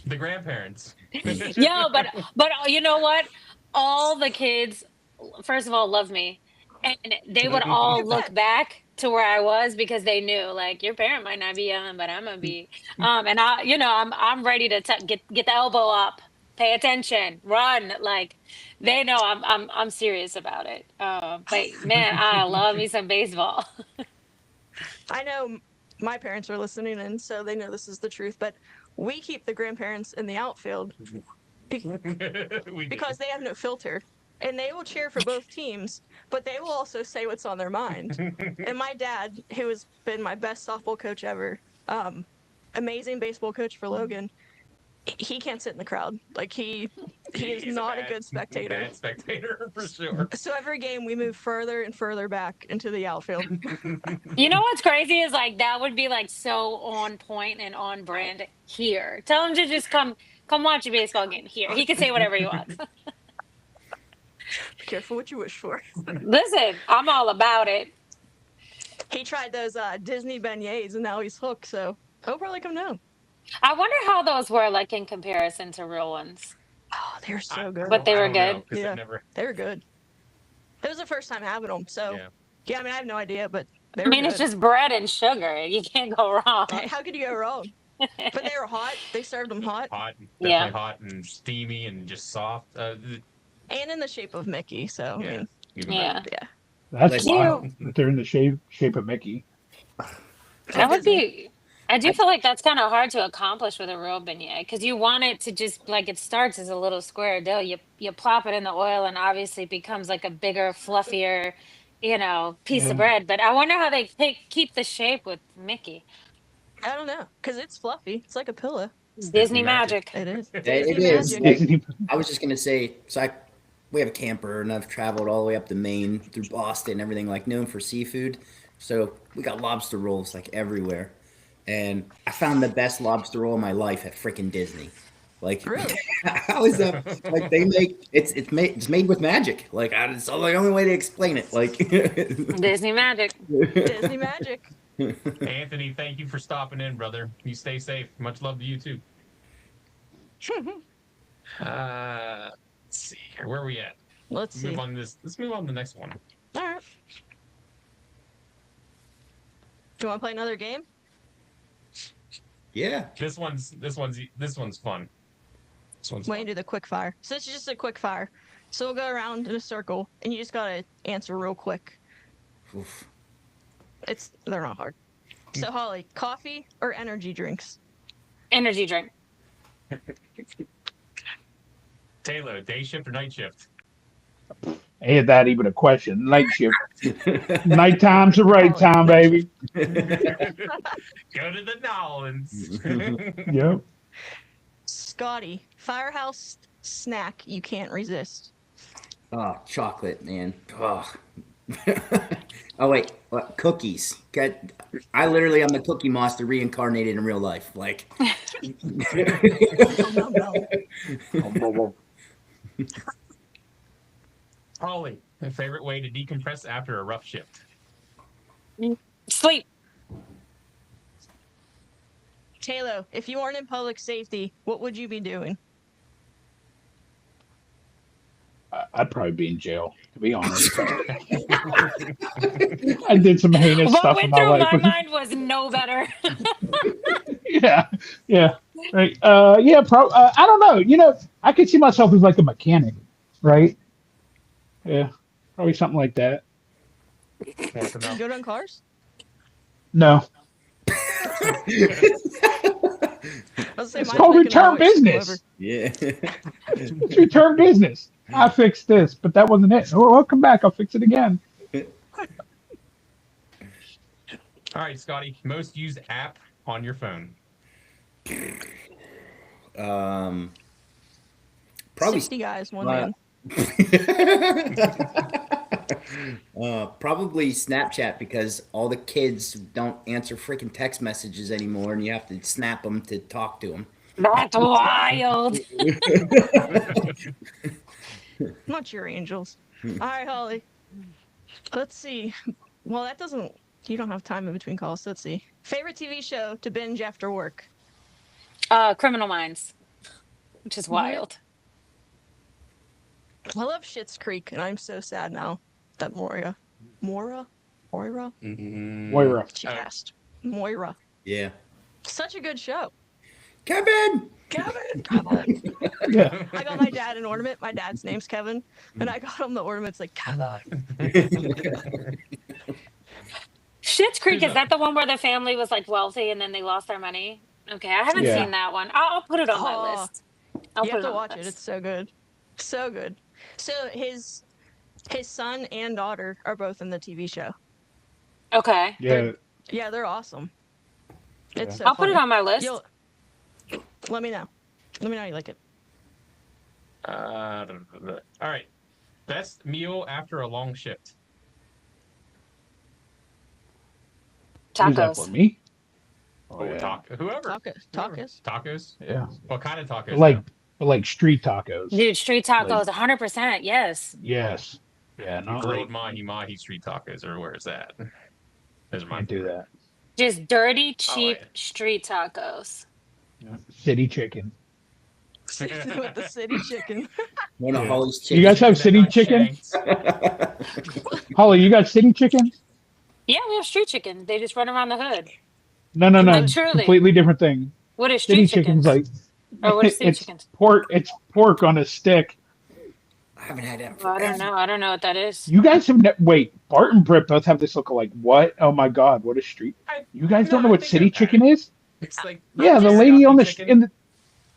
S1: The grandparents.
S5: Yo, but you know what? All the kids, first of all, love me, and they would all look back to where I was because they knew, like, your parent might not be on, but I'm gonna be. And I'm ready to get the elbow up, pay attention, run. Like, they know I'm serious about it. But man, I love me some baseball.
S2: I know my parents are listening in, so they know this is the truth, but we keep the grandparents in the outfield
S1: We do.
S2: because they have no filter. And they will cheer for both teams, but they will also say what's on their mind. And my dad, who has been my best softball coach ever, amazing baseball coach for Logan, he can't sit in the crowd. Like he is
S1: He's
S2: not a good spectator.
S1: Bad spectator for sure.
S2: So every game we move further and further back into the outfield.
S5: You know what's crazy is, like, that would be like so on point and on brand here. Tell him to just come watch a baseball game here. He can say whatever he wants.
S2: Be careful what you wish for.
S5: Listen, I'm all about it.
S2: He tried those Disney beignets and now he's hooked, so he'll probably come down.
S5: I wonder how those were like in comparison to real ones.
S2: Oh, they're so good.
S5: But they
S1: I
S5: were
S1: don't know
S5: good.
S1: because
S2: Yeah.
S1: I've never.
S2: They were good. It was the first time having them, so
S1: Yeah.
S2: yeah. I mean, I have no idea, but they
S5: I
S2: were
S5: mean, it's
S2: good.
S5: just bread and sugar. You can't go wrong.
S2: Hey, how could you go wrong? But they were hot. They served them hot,
S1: Hot,
S5: Yeah.
S1: definitely hot and steamy and just soft.
S2: and in the shape of Mickey. So I
S1: Yeah,
S2: mean,
S1: even
S5: Yeah.
S2: yeah,
S3: That's
S4: Like,
S3: wild.
S5: You
S3: That they're in the shape of Mickey.
S5: that would
S2: Disney.
S5: be I do feel like that's kind of hard to accomplish with a real beignet because you want it to just like it starts as a little square dough. You plop it in the oil and obviously it becomes like a bigger, fluffier, piece of
S3: Yeah.
S5: bread. But I wonder how they keep the shape with Mickey.
S2: I don't know, cause it's fluffy. It's like a pillow.
S1: it's
S5: Disney magic.
S2: It is
S4: it
S2: Disney
S4: is.
S3: It's
S2: magic.
S4: Like,
S3: Disney.
S4: I was just gonna say, we have a camper, and I've traveled all the way up to Maine through Boston and everything, like known for seafood. So we got lobster rolls like everywhere, and I found the best lobster roll of my life at freaking Disney. Like,
S2: Really?
S4: how is that? Like they make it's made with magic. Like it's the only way to explain it. Like
S5: Disney magic.
S2: Disney magic.
S1: Anthony, thank you for stopping in, brother. You stay safe. Much love to you too. Let's see here. Where are we at?
S2: Let's see.
S1: Let's move on to the next one.
S2: All right. Do you want to play another game?
S4: Yeah.
S1: This one's fun. This one's
S2: When you
S1: fun.
S2: do the quick fire. So it's just a quick fire. So we'll go around in a circle, and you just gotta answer real quick.
S4: Oof.
S2: They're not hard. So Holly, coffee or energy drinks?
S5: Energy drink.
S1: Taylor, day shift or night shift?
S3: Ain't that even a question? Night shift. Nighttime's the right time, baby.
S1: Go to the Nolans.
S3: Yep.
S2: Scotty, firehouse snack you can't resist.
S4: Oh, chocolate, man. Oh. Oh wait, what? Cookies. I literally am the Cookie Monster reincarnated in real life. Like,
S1: Holly, my favorite way to decompress after a rough shift.
S5: Sleep.
S2: Taylor, if you weren't in public safety, what would you be doing?
S3: I'd probably be in jail, to be honest. I did some heinous
S5: What
S3: stuff in
S5: went
S3: my
S5: through
S3: life.
S5: my mind was no better.
S3: Yeah, right. I don't know. I could see myself as like a mechanic, right? Yeah, probably something like that.
S2: You good on cars?
S3: No,
S2: It's
S3: called return business.
S4: yeah.
S3: It's return business. I fixed this, but that wasn't it. Oh, I'll come back. I'll fix it again.
S1: All right, Scotty, most used app on your phone.
S4: Probably
S2: 60 guys, one
S4: uh,
S2: man.
S4: probably Snapchat because all the kids don't answer freaking text messages anymore, and you have to snap them to talk to them.
S5: That's wild.
S2: Not your angels. All right, Holly. Let's see. Well, you don't have time in between calls. So let's see. Favorite TV show to binge after work?
S5: Criminal Minds, which is wild.
S2: I love Schitt's Creek, and I'm so sad now that Moira,
S3: Moira.
S2: she passed. Moira.
S4: Yeah.
S2: Such a good show.
S4: Kevin.
S2: Kevin.
S3: Yeah.
S2: I got my dad an ornament. My dad's name's Kevin, and I got him the ornaments like Kevin.
S5: Schitt's Creek, is that the one where the family was like wealthy and then they lost their money? Okay, I haven't
S3: Yeah.
S5: seen that one. I'll put it on my
S2: Oh,
S5: list. I'll
S2: You
S5: put
S2: have to
S5: on
S2: watch
S5: my
S2: it.
S5: list.
S2: It's so good. So good. So his son and daughter are both in the TV show.
S5: Okay,
S3: Yeah.
S2: Yeah, they're awesome. It's so
S5: I'll put it
S2: funny.
S5: on my list.
S2: Let me know. Let me know how you like it.
S1: All right. Best meal after a long shift.
S3: Who's that for
S5: Tacos.
S3: me?
S1: Oh, whoever.
S2: Tacos.
S1: Tacos?
S3: Yeah.
S1: What kind of tacos?
S3: Like street tacos.
S5: Dude, street tacos,
S3: Like-
S5: 100%. Yes.
S3: Yes. Yeah.
S1: though?
S3: No,
S1: Grilled mahi street tacos, or where is that? Those are
S3: I
S1: mine.
S3: can't do that.
S5: Just dirty, cheap
S1: yeah.
S5: street tacos.
S3: City chicken.
S2: With the city chicken.
S4: One of
S3: Yeah.
S4: Holly's
S3: You guys
S4: chickens.
S3: have city chicken? Holly, you got city chicken?
S5: Yeah, we have street chicken. They just run around the hood.
S3: No.
S5: Like truly.
S3: Completely different thing.
S5: What is
S3: City
S5: street
S3: chicken's
S5: chickens?
S3: like
S5: Or what is city
S3: it's
S5: chickens?
S3: pork. It's pork on a stick.
S4: I haven't had that.
S5: Well, I don't know. I don't know what that is.
S3: You guys have wait. Bart and Britt both have this look like what? Oh my god! What a street! You guys don't know what city chicken is?
S1: It's like
S3: Yeah, the lady on the
S1: chicken.
S3: in the.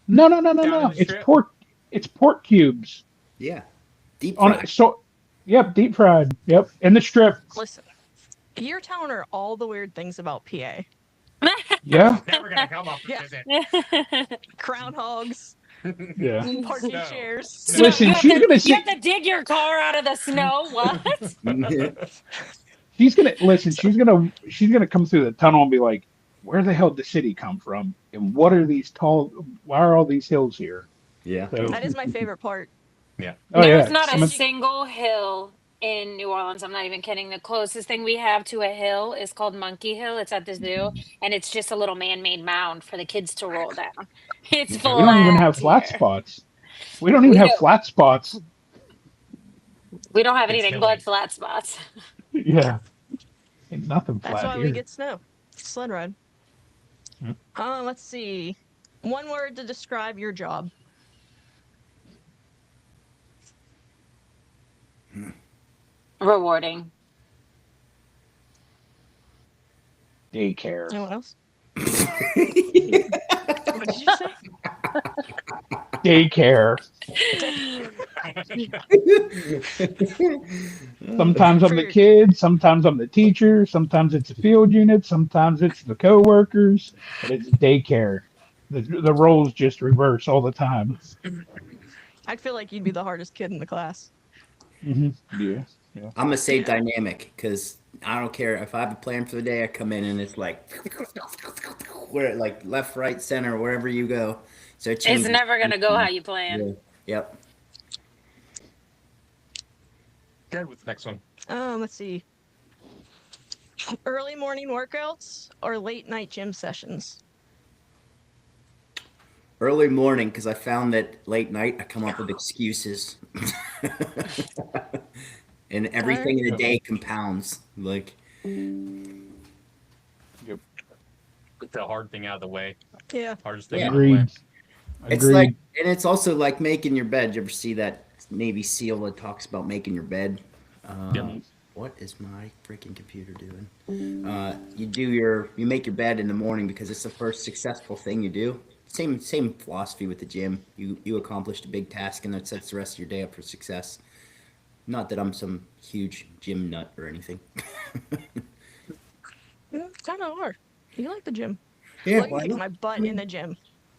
S3: No.
S1: Down in the
S3: It's
S1: strip?
S3: pork. It's pork cubes
S4: Yeah, deep
S3: on
S4: fried.
S3: it. So, yep, deep fried. Yep, in the strip.
S2: Listen, you're telling her all the weird things about PA.
S3: Yeah,
S1: Never gonna come up
S2: Yeah.
S1: with it.
S2: Groundhogs,
S3: yeah.
S2: parking
S1: No.
S2: chairs.
S1: No.
S3: Listen, she's gonna
S5: You
S3: see.
S5: have to dig your car out of the snow. What?
S3: She's gonna listen. She's gonna come through the tunnel and be like, "Where the hell did the city come from? And what are these tall? Why are all these hills here?"
S4: Yeah.
S3: So,
S2: That is my favorite part.
S3: oh
S5: There's
S3: yeah,
S5: not
S3: some
S5: a
S3: of-
S5: single hill in New Orleans. I'm not even kidding. The closest thing we have to a hill is called Monkey Hill. It's at the zoo, and it's just a little man-made mound for the kids to roll down. It's
S3: we
S5: flat.
S3: don't even have flat
S5: here.
S3: spots. We don't even
S5: We
S3: have
S5: do.
S3: flat spots.
S5: We don't have
S1: It's
S5: anything
S1: hilly.
S5: but flat spots.
S3: Yeah, ain't nothing
S2: That's
S3: flat
S2: why
S3: here.
S2: we get snow. Sled ride.
S3: Hmm.
S2: Let's see. One word to describe your job.
S5: Rewarding.
S3: Daycare.
S2: Anyone else? What did you say?
S3: Daycare. Sometimes I'm the
S2: For-
S3: kid, sometimes I'm the teacher, sometimes it's the field unit, sometimes it's the co-workers, but it's daycare. The roles just reverse all the time.
S2: I feel like you'd be the hardest kid in the class.
S3: Yeah.
S4: I'm gonna say dynamic because I don't care if I have a plan for the day. I come in and it's like where like left, right, center, wherever you go. So it
S5: It's
S4: changes.
S5: never gonna go how you plan.
S4: Yeah. Yep.
S1: Good with the next one.
S2: Let's see. Early morning workouts or late night gym sessions?
S4: Early morning because I found that late night I come up with excuses, and everything in the day compounds. Like
S1: Get the hard thing out of the way.
S2: Yeah.
S1: Hardest thing
S4: Yeah.
S1: out of the way.
S3: Agreed.
S4: it's
S3: Agreed.
S4: like, and it's also like making your bed. You ever see that Navy SEAL that talks about making your bed?
S1: Yep.
S4: What is my freaking computer doing? You make your bed in the morning because it's the first successful thing you do. Same philosophy with the gym. You accomplished a big task and that sets the rest of your day up for success. Not that I'm some huge gym nut or anything.
S2: Kind of hard. You like the gym.
S4: Yeah,
S2: Look at my butt in the gym.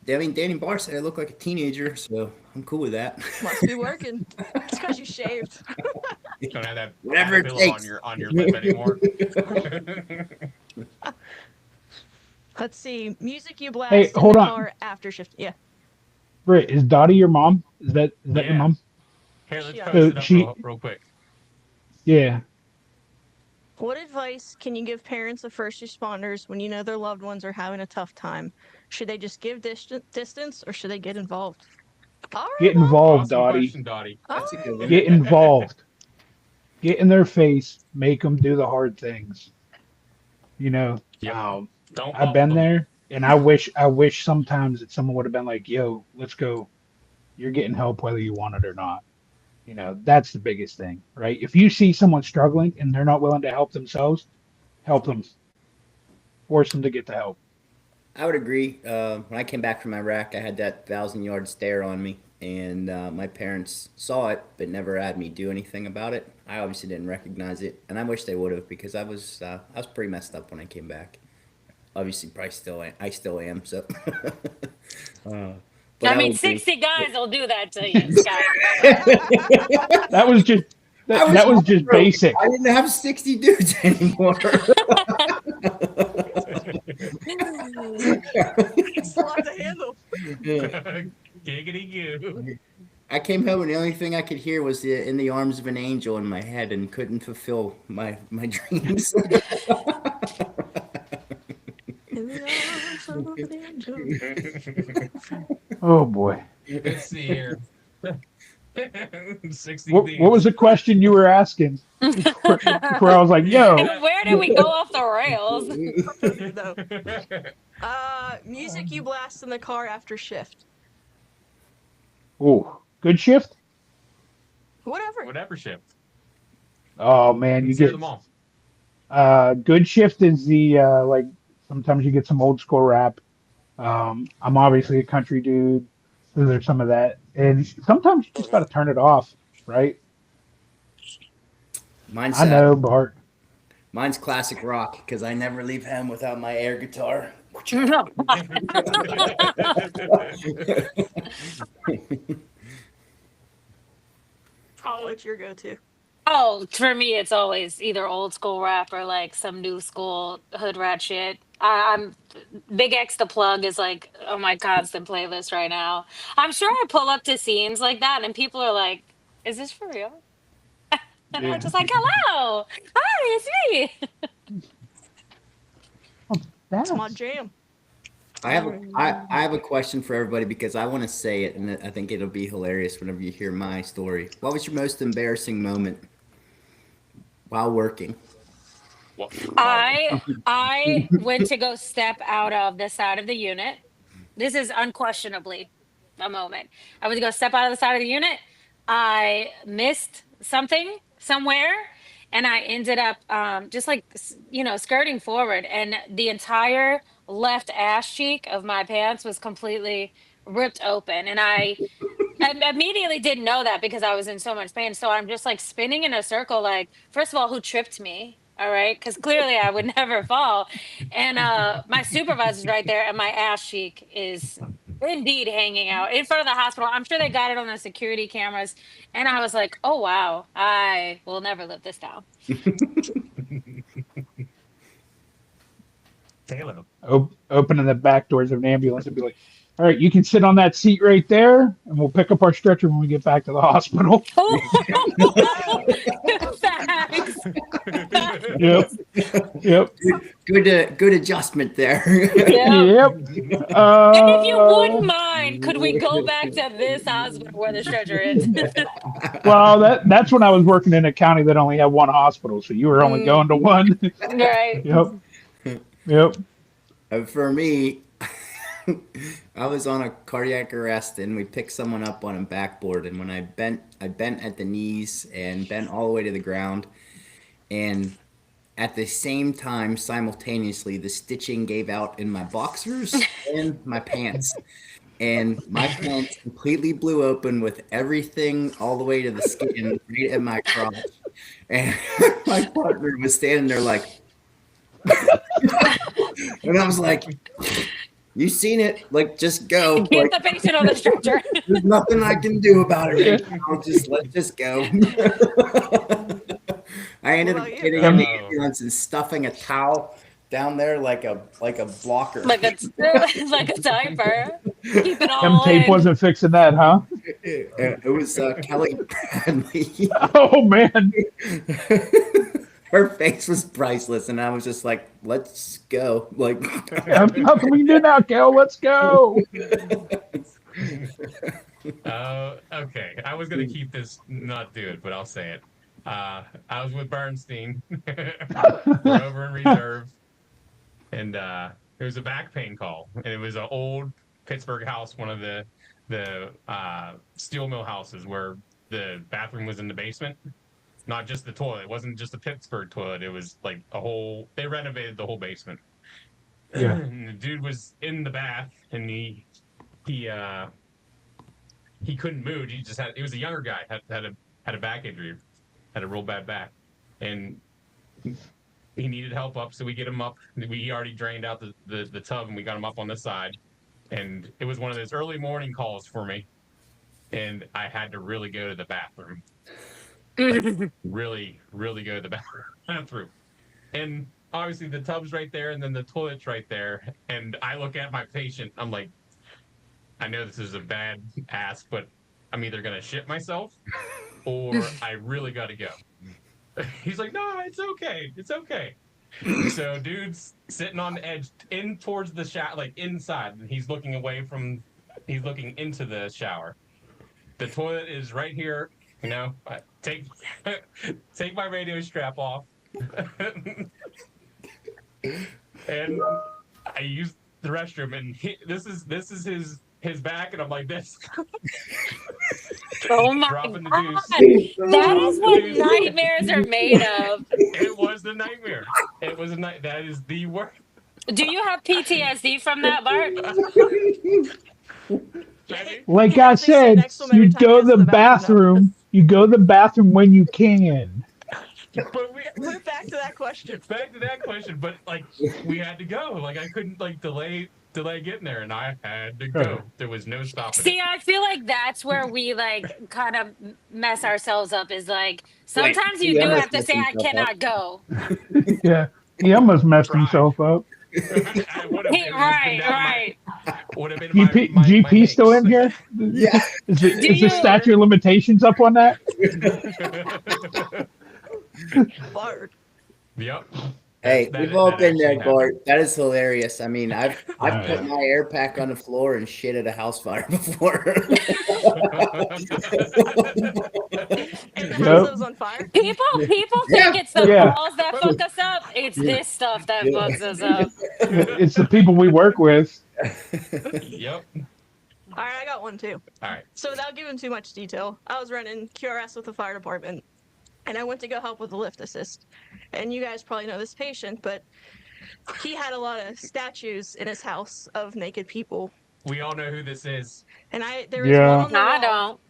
S4: I mean, Danny Barr said I look like a teenager, so I'm cool with that.
S2: Must be working. It's because you shaved.
S1: You don't have that
S4: Whatever it
S1: pillow
S4: takes.
S1: on your lip anymore.
S2: Let's see. Music you blast
S3: Hey,
S2: in
S3: hold
S2: the
S3: on.
S2: car after shift. Yeah.
S3: Britt, is Dottie your mom? Is that your
S1: Yeah.
S3: mom?
S1: Here, let's
S2: Yeah.
S1: post it up
S3: She-
S1: real quick.
S3: Yeah.
S2: What advice can you give parents of first responders when you know their loved ones are having a tough time? Should they just give distance or should they get involved? All right,
S3: Get involved,
S1: Awesome
S3: Dottie.
S1: question, Dottie.
S4: That's a good one.
S3: Get involved. Get in their face. Make them do the hard things. You know,
S1: Yep. Don't
S3: I've
S1: fault
S3: been
S1: them.
S3: there, and I wish sometimes that someone would have been like, "Yo, let's go. You're getting help whether you want it or not." You know, that's the biggest thing, right? If you see someone struggling and they're not willing to help themselves, help them. Force them to get the help.
S4: I would agree. When I came back from Iraq, I had that 1,000-yard stare on me, and my parents saw it, but never had me do anything about it. I obviously didn't recognize it, and I wish they would have because I was pretty messed up when I came back. Obviously, I still am. So, but
S5: I mean,
S4: would agree.
S5: 60 guys will do that to you, Scott.
S3: That was just that was just
S4: broke.
S3: basic.
S4: I didn't have 60 dudes anymore.
S2: It's a lot to handle.
S1: Giggity goo.
S4: I came home and the only thing I could hear was "In the Arms of an Angel" in my head, and couldn't fulfill my dreams.
S3: Oh boy.
S1: Let's see here. 60
S3: What was
S1: themes.
S3: the question you were asking? Where I was like, yo,
S5: Where did we go off the rails?
S2: No. Music you blast in the car after shift.
S3: oh, good shift.
S2: Whatever.
S1: Whatever shift.
S3: Oh man, you
S1: Consider
S3: get
S1: them all.
S3: good shift is the like sometimes you get some old school rap. I'm obviously a country dude, so there's some of that, and sometimes you just got to turn it off, right?
S4: Mine's
S3: I know, Bart.
S4: mine's classic rock because I never leave home without my air guitar.
S2: What's your go-to?
S5: Oh, for me, it's always either old school rap or like some new school hood rat shit. I'm Big X the Plug is like on my constant playlist right now. I'm sure I pull up to scenes like that and people are like, "Is this for real?" And I'm
S3: Yeah.
S5: just like, "Hello, hi, it's me."
S2: It's my
S3: That's
S2: jam.
S4: I have a question for everybody because I want to say it and I think it'll be hilarious whenever you hear my story. What was your most embarrassing moment while working?
S5: I went to go step out of the side of the unit. This is unquestionably a moment. I went to go step out of the side of the unit. I missed something somewhere, and I ended up just like skirting forward, and the entire left ass cheek of my pants was completely ripped open, and I immediately didn't know that because I was in so much pain. So I'm just like spinning in a circle. Like, first of all, who tripped me? All right, because clearly I would never fall. And my supervisor's right there, and my ass cheek is indeed hanging out in front of the hospital. I'm sure they got it on the security cameras. And I was like, oh wow, I will never live this down.
S1: Taylor.
S3: opening the back doors of an ambulance and be like, all right, you can sit on that seat right there, and we'll pick up our stretcher when we get back to the hospital.
S5: Facts.
S3: Yep. Yep.
S4: Good adjustment there.
S5: Yeah.
S3: Yep.
S5: And if you wouldn't mind, could we go back to this hospital where the stretcher is?
S3: Well, that's when I was working in a county that only had one hospital, so you were only going to one.
S5: Right.
S3: Yep. Yep.
S4: For me, I was on a cardiac arrest and we picked someone up on a backboard, and when I bent at the knees and bent all the way to the ground, and at the same time, simultaneously, the stitching gave out in my boxers and my pants. And my pants completely blew open with everything all the way to the skin, right at my crotch. And my partner was standing there like, and I was like, you seen it? Like, just go.
S5: Get
S4: Like,
S5: the patient on the stretcher.
S4: there's nothing I can do about it right now. Let's just go. I ended up
S2: What about you?
S4: getting in the ambulance and stuffing a towel down there like a blocker.
S5: like a diaper. Keep it
S3: M
S5: all
S3: tape
S5: in.
S3: wasn't fixing that, huh?
S4: It was Kelly Bradley.
S3: Oh man.
S4: Her face was priceless, and I was just like, "Let's go!" Like,
S3: Nothing we can do now, Kel. Let's go.
S1: Okay. I was gonna keep this, not do it, but I'll say it. I was with Bernstein. We're over in reserve, and there was a back pain call, and it was an old Pittsburgh house, one of the steel mill houses where the bathroom was in the basement. Not just the toilet. It wasn't just a Pittsburgh toilet. It was like they renovated the whole basement.
S3: Yeah.
S1: And the dude was in the bath, and he couldn't move. He was a younger guy, had a back injury, had a real bad back, and he needed help up. So we get him up. We already drained out the tub, and we got him up on the side. And it was one of those early morning calls for me, and I had to really go to the bathroom. Like, really, really go to the bathroom. And obviously the tub's right there, and then the toilet's right there. And I look at my patient. I'm like, I know this is a bad ask, but I'm either gonna shit myself or I really gotta go. He's like, no, it's okay. It's okay. So dude's sitting on the edge in towards the shower, like inside. And he's looking he's looking into the shower. The toilet is right here. You know, take take my radio strap off. And I use the restroom, and this is his back, and I'm like this.
S5: Oh my
S1: Dropping the
S5: god.
S1: deuce.
S5: That is what nightmares are made of.
S1: It was the nightmare. It was a night. That is the worst.
S5: Do you have PTSD from that, Bart?
S3: Like
S2: He
S3: I
S2: has to sit
S3: said,
S2: next to him every
S3: you
S2: time he
S3: go
S2: goes
S3: to
S2: to
S3: the
S2: the bathroom.
S3: bathroom. You go to the bathroom when you can.
S1: But
S2: We're back to that question.
S1: back to that question. But like, we had to go. Like, I couldn't like delay getting there, and I had to go. There was no stopping
S5: See,
S1: it.
S5: I feel like that's where we like kind of mess ourselves up. Is like sometimes you
S4: he
S5: do
S4: almost
S5: have to
S4: messed
S5: say, "I
S4: himself up.
S5: cannot go."
S3: Yeah, he almost messed
S1: Try.
S3: himself up.
S1: I would have been
S5: Right.
S1: Would have been
S3: GP,
S1: my
S3: GP still in here?
S4: Yeah.
S3: Is
S5: Do
S3: the
S5: you-
S3: statute of limitations up on that?
S2: Bart.
S1: Yep.
S4: Hey,
S1: That-
S4: we've all
S1: that
S4: been there,
S1: actually
S4: Bart. That is hilarious. I mean, I've
S3: Yeah.
S4: put my air pack on the floor and shit at a house fire before.
S2: And the
S3: Yep.
S2: house that was on fire.
S5: People think
S4: Yeah.
S5: it's the
S3: Yeah.
S5: balls that fuck us up. It's this stuff that
S4: Yeah.
S5: fucks us up.
S3: It's the people we work with.
S1: Yep.
S2: All right, I got one too.
S1: All right.
S2: So without giving too much detail, I was running QRS with the fire department, and I went to go help with the lift assist. And you guys probably know this patient, but he had a lot of statues in his house of naked people.
S1: We all know who this is.
S2: And there was
S3: Yeah.
S2: one on the
S5: No, I
S2: wall.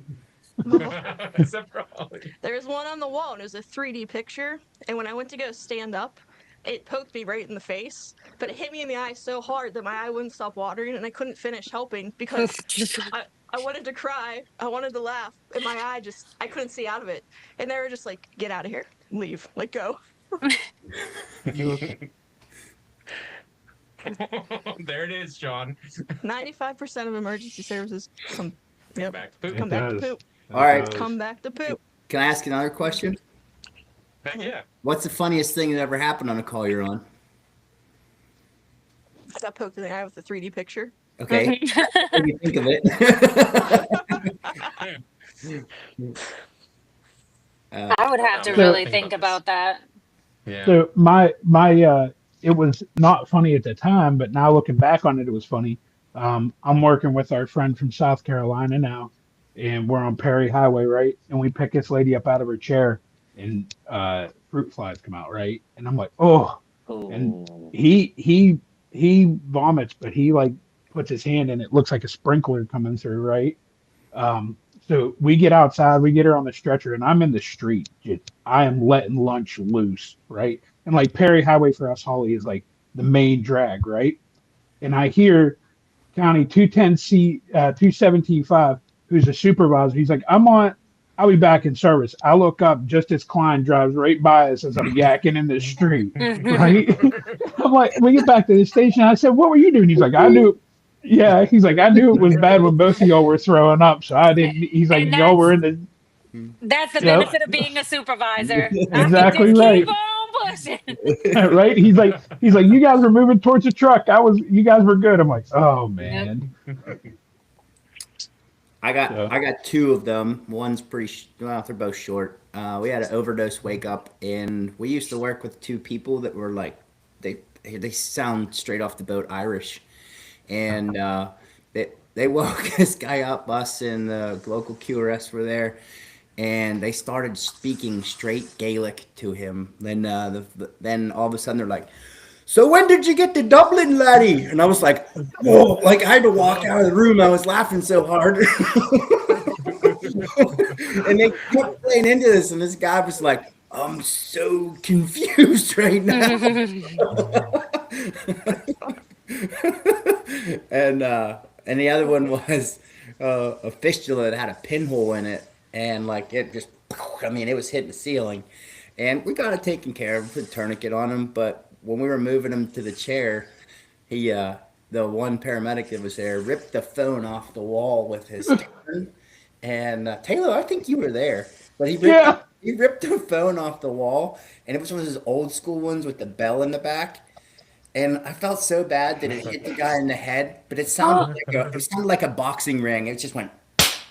S5: don't.
S1: Except for Ollie.
S2: There was one on the wall, and it was a 3D picture. And when I went to go stand up, it poked me right in the face, but it hit me in the eye so hard that my eye wouldn't stop watering, and I couldn't finish helping because I wanted to cry, I wanted to laugh, and my eye I couldn't see out of it. And they were just like, "Get out of here, leave, like go."
S1: There it is, John.
S2: 95% of emergency services come
S1: Back to poop.
S2: come back to
S3: does.
S2: poop.
S4: All right.
S2: Come back to poop.
S4: Can I ask another question?
S1: Yeah.
S4: What's the funniest thing that ever happened on a call you're on?
S2: I got poked in the eye with a 3D picture.
S4: Okay. What do you think of it?
S5: I would have to
S1: So-
S5: really think about that.
S1: Yeah.
S3: So my it was not funny at the time, but now looking back on it, it was funny. I'm working with our friend from South Carolina now, and we're on Perry Highway, right? And we pick this lady up out of her chair, and fruit flies come out, right? And I'm like, oh, and he vomits, but he like puts his hand in it, looks like a sprinkler coming through, right? So we get outside, we get her on the stretcher, and I'm in the street. I am letting lunch loose, right? And like Perry Highway for us, Holly, is like the main drag, right? And I hear County 210C 217.5, who's a supervisor. He's like, I'll be back in service. I look up just as Klein drives right by us as I'm yakking in the street, right? I'm like, we get back to the station. I said, what were you doing? He's like, I knew. Yeah, he's like, I knew it was bad when both of y'all were throwing up, so I didn't. He's like,
S5: And
S3: y'all were in the.
S5: That's the
S3: Yep.
S5: benefit of being a supervisor.
S3: Exactly
S5: Just
S3: right.
S5: Keep on pushing.
S3: Right? He's like, you guys were moving towards the truck. You guys were good. I'm like, oh man.
S4: I got two of them. One's well, they're both short. We had an overdose wake up, and we used to work with two people that were like, they sound straight off the boat Irish, and they woke this guy up. Us and the local QRS were there, and they started speaking straight Gaelic to him. Then then all of a sudden they're like, so when did you get to Dublin, laddie? And I was like, whoa, like I had to walk out of the room. I was laughing so hard. And they kept playing into this, and this guy was like, I'm so confused right now. And the other one was a fistula that had a pinhole in it, and like it just, I mean, it was hitting the ceiling. And we got it taken care of, put a tourniquet on him, but when we were moving him to the chair, he, the one paramedic that was there, ripped the phone off the wall with his tongue. And Taylor, I think you were there, but he ripped he ripped the phone off the wall, and it was one of those old school ones with the bell in the back. And I felt so bad that it hit the guy in the head, but
S5: Oh,
S4: it sounded like a boxing ring. It just went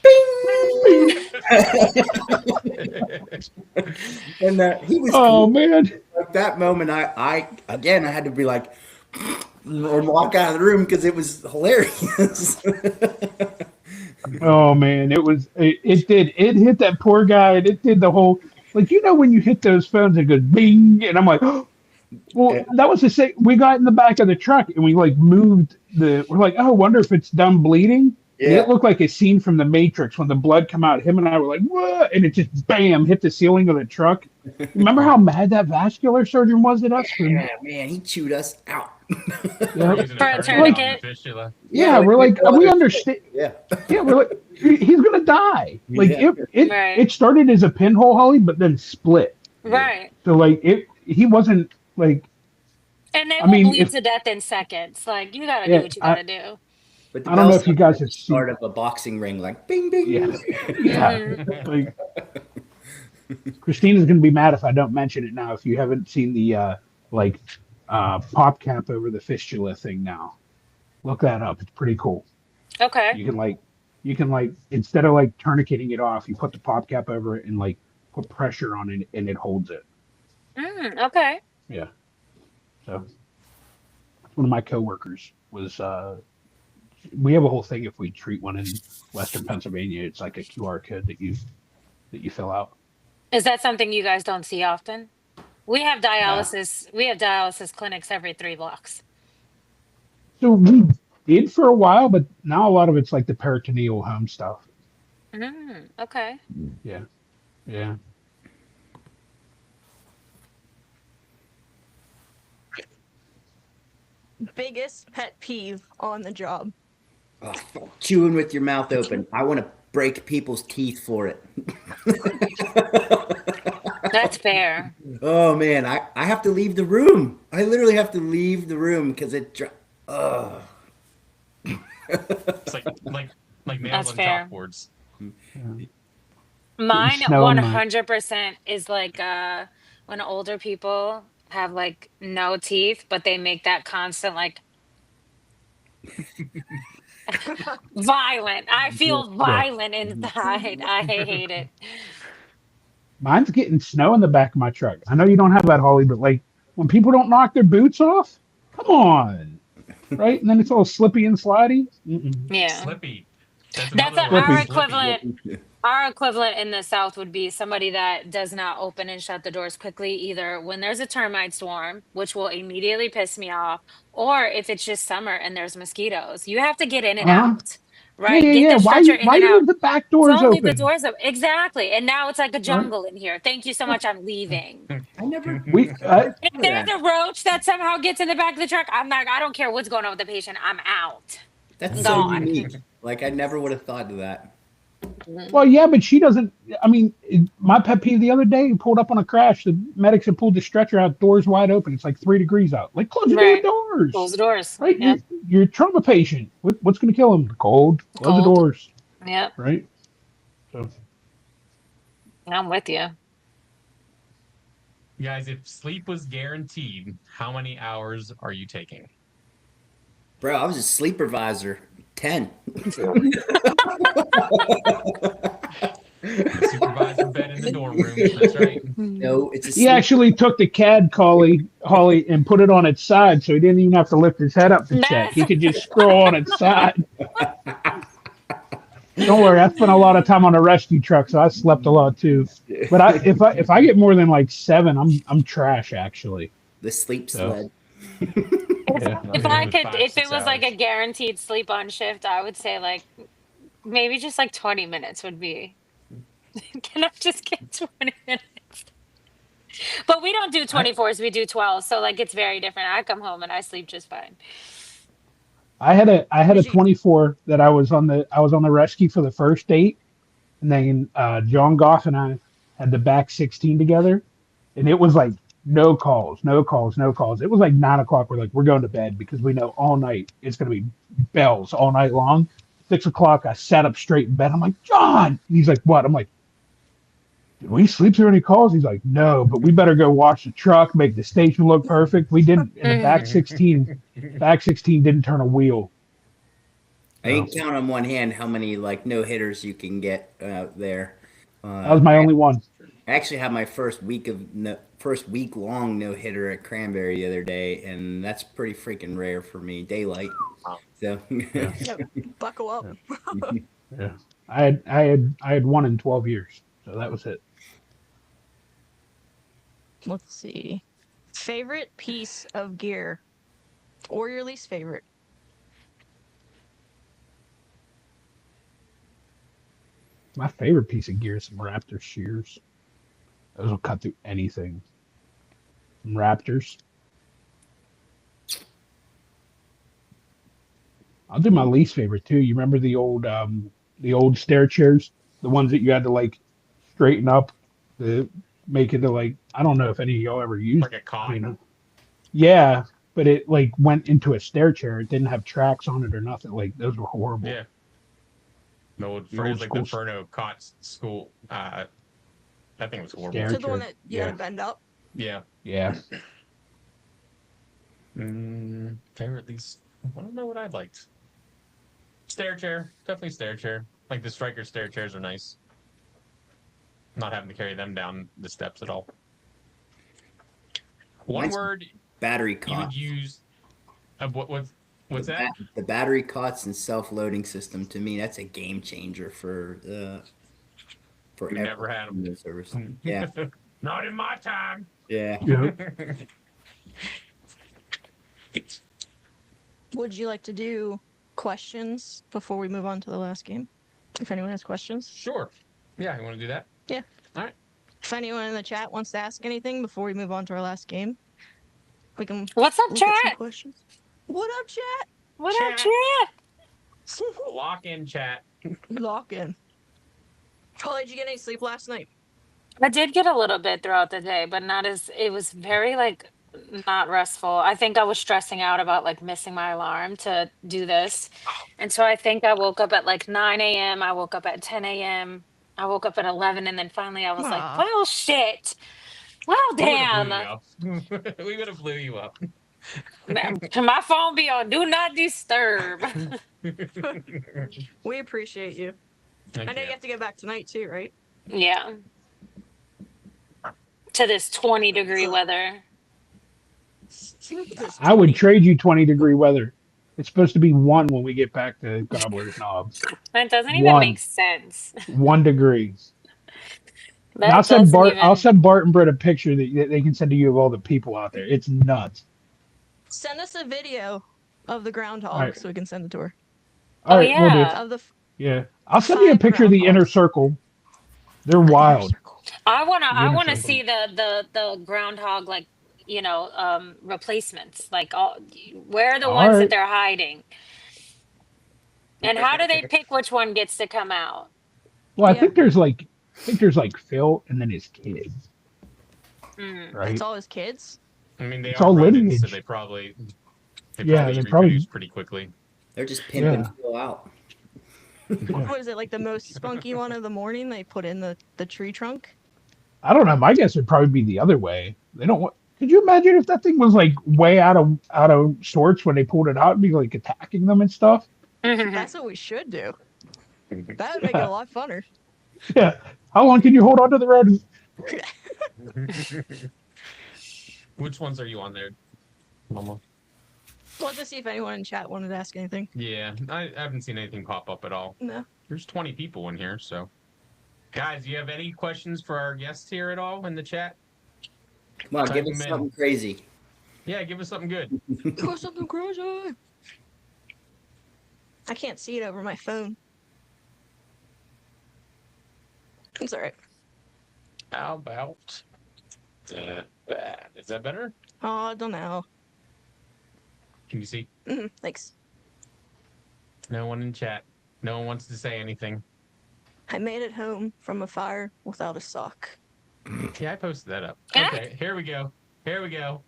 S4: bing, and he was
S3: Oh
S4: cool.
S3: man.
S4: Like that moment, I again, I had to be like, or walk out of the room because it was hilarious.
S3: Oh man, it hit that poor guy and it did the whole like when you hit those phones it goes bing and I'm like well that was the same we got in the back of the truck and we like moved we're like oh I wonder if it's done bleeding and
S4: Yeah.
S3: it looked like a scene from the Matrix when the blood come out him and I were like what and it just bam hit the ceiling of the truck. Remember how mad that vascular surgeon was at us for
S4: Yeah, man, he chewed us out.
S3: yeah,
S1: Using
S5: For a
S1: tourniquet on the
S5: tourniquet?
S1: fistula.
S3: yeah we're like
S4: no
S3: we
S4: other-
S3: understand.
S4: Yeah.
S3: Yeah, we're like, he's gonna die. Like
S4: Yeah.
S5: Right.
S3: it started as a pinhole, Holly, but then split.
S5: Right.
S3: So like he wasn't like.
S5: And they
S3: I
S5: will
S3: mean,
S5: bleed
S3: if
S5: to death in seconds. Like, you gotta
S3: yeah,
S5: do what you gotta do.
S4: But the
S3: I don't know
S4: bell
S3: if you
S4: sounded
S3: guys
S4: like
S3: have
S4: the
S3: seen.
S4: start of a boxing ring, like bing, bing.
S3: Yeah, yeah.
S5: Mhm.
S3: Like Christina's gonna be mad if I don't mention it now. If you haven't seen the like pop cap over the fistula thing now, look that up. It's pretty cool.
S5: Okay.
S3: You can like instead of like tourniqueting it off, you put the pop cap over it and like put pressure on it and it holds it.
S5: Okay.
S3: Yeah. So one of my coworkers was we have a whole thing if we treat one in Western Pennsylvania, it's like a QR code that you fill out.
S5: Is that something you guys don't see often? We have dialysis. We have dialysis clinics every 3 blocks.
S3: So we did for a while, but now a lot of it's like the peritoneal home stuff.
S5: Okay.
S3: Yeah. Yeah.
S2: Biggest pet peeve on the job.
S4: Oh, chewing with your mouth open. I want to break people's teeth for it.
S5: That's fair.
S4: Oh man, I have to leave the room. I literally have to leave the room because
S1: It's like nails
S5: That's
S1: on
S5: fair.
S1: chalkboards.
S5: Mine
S3: snow on my-
S5: 100% is like when older people have like no teeth, but they make that constant like violent. I feel violent inside. I hate it.
S3: Mine's getting snow in the back of my truck. I know you don't have that, Holly, but like when people don't knock their boots off, come on. Right? And then it's all slippy and slidey. Mm-mm.
S5: Yeah.
S1: Slippy.
S5: That's
S1: another word,
S5: our
S1: slippy.
S5: equivalent. Our equivalent in the South would be somebody that does not open and shut the doors quickly, either when there's a termite swarm, which will immediately piss me off, or if it's just summer and there's mosquitoes. You have to get in and
S3: Uh-huh.
S5: out, right?
S3: Yeah.
S5: Get the stretcher in
S3: Why
S5: and
S3: do you
S5: out.
S3: leave the back
S5: It's
S3: doors
S5: only
S3: open?
S5: the doors up. Exactly. And now it's like a jungle in here. Thank you so much. I'm leaving.
S4: I never.
S3: We
S5: If there's a roach that somehow gets in the back of the truck, I'm like, I don't care what's going on with the patient. I'm out.
S4: That's so
S5: Gone.
S4: unique. Like I never would have thought of that.
S3: well, yeah, but she doesn't. I mean, my pet peeve the other day pulled up on a crash. The medics had pulled the stretcher out, doors wide open. It's like 3 degrees out. Like close the
S5: Right.
S3: doors.
S5: Close the doors.
S3: Right?
S5: Yep.
S3: You're a trauma patient. What's going to kill him? The cold. Close the
S5: Cold.
S3: doors.
S5: Yep.
S3: Right? So
S5: I'm with you.
S1: Guys, if sleep was guaranteed, how many hours are you taking?
S4: Bro, I was a sleepervisor. 10.
S1: Supervisor bed in the dorm room. That's right.
S4: No, it's a
S3: he actually took the CAD Holly, and put it on its side, so he didn't even have to lift his head up to check. He could just scroll on its side. Don't worry, I spent a lot of time on a rescue truck, so I slept a lot too. But if I get more than like 7, I'm trash actually.
S4: the sleep
S3: So.
S4: sled.
S3: Yeah.
S5: If I could,
S1: 5,
S5: if
S1: 6
S5: it was like a
S1: hours.
S5: guaranteed sleep on shift, I would say like maybe just like 20 minutes would be. Can I just get 20 minutes? But we don't do 24s, we do 12. So like it's very different. I come home and I sleep just fine.
S3: I had a
S2: Did you-
S3: 24 that I was on the rescue for the first date, and then John Goff and I had the back 16 together, and it was like no calls. It was like 9 o'clock. We're going to bed because we know all night it's gonna be bells all night long. 6 o'clock, I sat up straight in bed. I'm like, John, and he's like, what? I'm like, did we sleep through any calls? He's like, no, but we better go watch the truck, make the station look perfect. We didn't, in the back 16 didn't turn a wheel.
S4: I
S3: So
S4: can count on one hand how many like no hitters you can get out there.
S3: that was my only one.
S4: I actually had my first week long no hitter at Cranberry the other day, and that's pretty freaking rare for me. Daylight. So
S3: Yeah.
S2: Yep. Buckle up.
S3: Yeah. Yeah. I had one in 12 years. So that was it.
S2: Let's see. Favorite piece of gear or your least favorite?
S3: My favorite piece of gear is some Raptor shears. Those will cut through anything. Some Raptors. I'll do my least favorite too. You remember the old stair chairs, the ones that you had to like straighten up to make it to like I don't know if any of y'all ever used
S1: Like a cot.
S3: yeah, but it like went into a stair chair. It didn't have tracks on it or nothing. Like those were horrible.
S1: Yeah. No,
S3: The old
S1: like
S3: school
S1: the Inferno cot school. That thing was horrible.
S3: stair
S2: To the one
S3: chair.
S2: that you had to bend up.
S1: Yeah.
S3: Yeah.
S1: Favorite least. I don't know what I liked. Stair chair, definitely stair chair. Like the striker stair chairs are nice. Not having to carry them down the steps at all. One
S4: Mine's
S1: word
S4: battery
S1: you
S4: cots.
S1: would use. What's that?
S4: The battery cots and self-loading system to me, that's a game changer for
S1: We've never had them.
S4: Service. Yeah.
S1: Not in my time.
S4: Yeah.
S3: Yeah.
S2: Would you like to do questions before we move on to the last game? If anyone has questions.
S1: Sure. Yeah, you want to do that?
S2: Yeah.
S1: All right.
S2: If anyone in the chat wants to ask anything before we move on to our last game, we can
S5: What's up,
S2: look at some
S5: chat?
S2: questions. What up, chat?
S5: What up,
S1: Chat.
S5: chat?
S1: Lock in chat.
S2: Lock in. Charlie, did you get any sleep last night?
S5: I did get a little bit throughout the day, but not as it was very like not restful. I think I was stressing out about like missing my alarm to do this. And so I think I woke up at like 9 a.m. I woke up at 10 a.m. I woke up at 11 and then finally I was like,
S2: Aw.
S5: well, shit. Well,
S1: We would have blew
S5: damn.
S1: you up. We would have blew you up.
S5: My phone be on do not disturb.
S2: We appreciate you. I know you have to get back tonight too, right?
S5: Yeah. To this 20-degree weather.
S3: I would trade you 20-degree weather. It's supposed to be 1 when we get back to Gobbler's Knobs.
S5: That doesn't even
S3: 1.
S5: make sense.
S3: 1 degree.
S5: That
S3: And I'll send
S5: doesn't
S3: Bart.
S5: even...
S3: I'll send Bart and Britt a picture that they can send to you of all the people out there. It's nuts.
S2: Send us a video of the groundhog
S3: Right.
S2: so we can send it to her.
S3: All right, we'll do.
S5: yeah.
S2: Of the
S3: Yeah, I'll send you a picture of the inner circle. They're wild.
S5: I wanna
S3: Unicycle.
S5: see the groundhog like replacements. Like where are the
S3: All
S5: ones
S3: right.
S5: that they're hiding? And how do they pick which one gets to come out?
S3: Well, I
S2: Yeah.
S3: think there's like Phil and then his kid,
S5: Mm.
S3: right?
S2: It's all his kids.
S1: I mean, they
S3: It's
S1: are
S3: all
S1: rodents, so
S3: lineage.
S1: they probably
S3: Yeah, they
S1: reproduce
S3: probably-
S1: pretty quickly.
S4: They're just pimping
S3: Yeah.
S4: Phil out.
S2: What is it, like the most spunky one of the morning they put in the tree trunk?
S3: I don't know. My guess would probably be the other way. They don't want. Could you imagine if that thing was like way out of sorts when they pulled it out and be like attacking them and stuff?
S2: That's what we should do. That would make it a lot funner.
S3: Yeah. How long can you hold on to the road?
S1: Which ones are you on there, Mama?
S2: We'll just see if anyone in chat wanted to ask anything.
S1: Yeah, I haven't seen anything pop up at all.
S2: No.
S1: There's 20 people in here, so. Guys, do you have any questions for our guests here at all in the chat?
S4: Come on,
S1: Type
S4: give
S1: them
S4: us
S1: in.
S4: something crazy.
S1: Yeah, give us something good.
S2: Go something crazy. I can't see it over my phone. It's all right.
S1: How about that? Is that better?
S2: Oh, I don't know.
S1: Can you see?
S2: Thanks.
S1: No one in chat. No one wants to say anything.
S2: I made it home from a fire without a sock.
S1: Yeah, I posted that up.
S5: Ah.
S1: Okay, here we go. Here we go.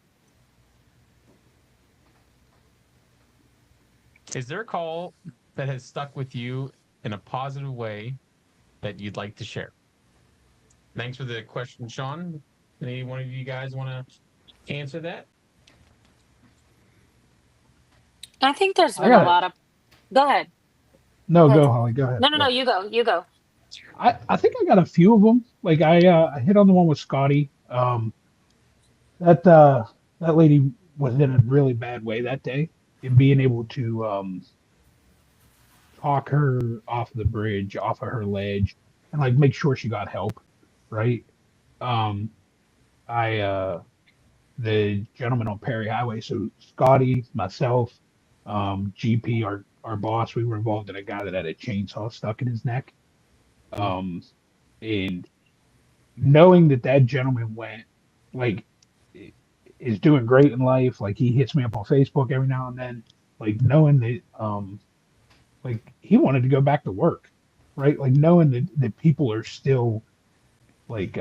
S1: Is there a call that has stuck with you in a positive way that you'd like to share? Thanks for the question, Sean. Any one of you guys want to answer that?
S5: I think there's
S3: I
S5: been a
S3: got it.
S5: lot of. Go ahead.
S3: No,
S5: Go ahead.
S3: go, Holly. Go ahead.
S5: No, no, no.
S3: Go.
S5: You go. You go.
S3: I think I got a few of them. Like I hit on the one with Scotty. That that lady was in a really bad way that day, and being able to talk her off the bridge, off of her ledge, and like make sure she got help, right? Um, I the gentleman on Perry Highway, so Scotty, myself, GP, our boss, we were involved in a guy that had a chainsaw stuck in his neck. Um, and knowing that that gentleman went like is doing great in life, like he hits me up on Facebook every now and then, like knowing that like he wanted to go back to work, right? Like knowing that people are still like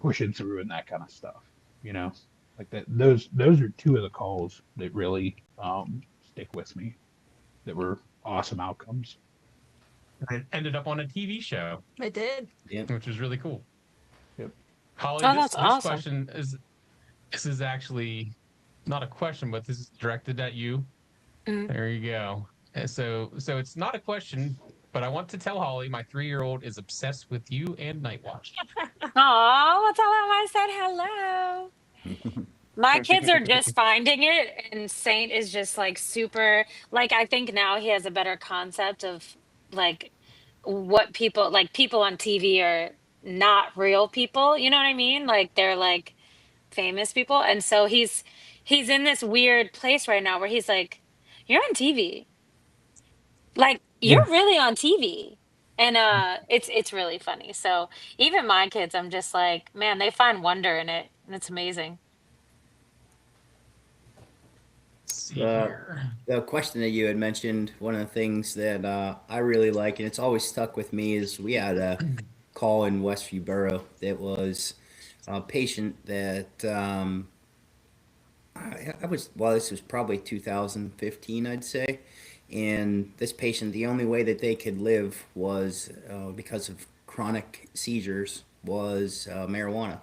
S3: pushing through and that kind of stuff, you know, like that. Those are two of the calls that really stick with me. That were awesome outcomes.
S1: It ended up on a TV show,
S2: I did.
S4: Yeah.
S1: which was really cool.
S3: Yep.
S1: Holly,
S5: Oh,
S1: this
S5: that's awesome.
S1: question is actually not a question, but this is directed at you.
S5: Mm.
S1: There you go. So it's not a question, but I want to tell Holly my 3-year-old is obsessed with you and Night Watch.
S5: Oh, well, tell him I said hello. My kids are just finding it, and Saint is just like super. Like, I think now he has a better concept of like what people like. People on TV are not real people. You know what I mean? Like they're like famous people, and so he's in this weird place right now where he's like, "You're on TV. Like
S3: Yeah.
S5: you're really on TV." And it's really funny. So even my kids, I'm just like, man, they find wonder in it, and it's amazing.
S1: Let's see
S4: The
S1: here.
S4: the question that you had mentioned, one of the things that I really like, and it's always stuck with me, is we had a call in Westview Borough that was a patient that I was, well, this was probably 2015, I'd say. And this patient, the only way that they could live was because of chronic seizures, was marijuana.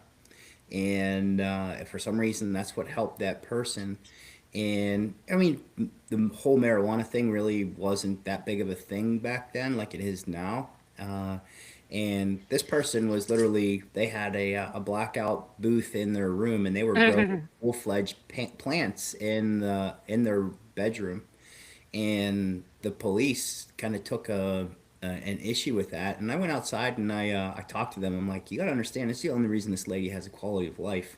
S4: And for some reason, that's what helped that person. And I mean, the whole marijuana thing really wasn't that big of a thing back then, like it is now. And this person was literally, they had a blackout booth in their room, and they were growing full fledged plants in their bedroom. And the police kind of took an issue with that. And I went outside and I talked to them. I'm like, you got to understand, it's the only reason this lady has a quality of life.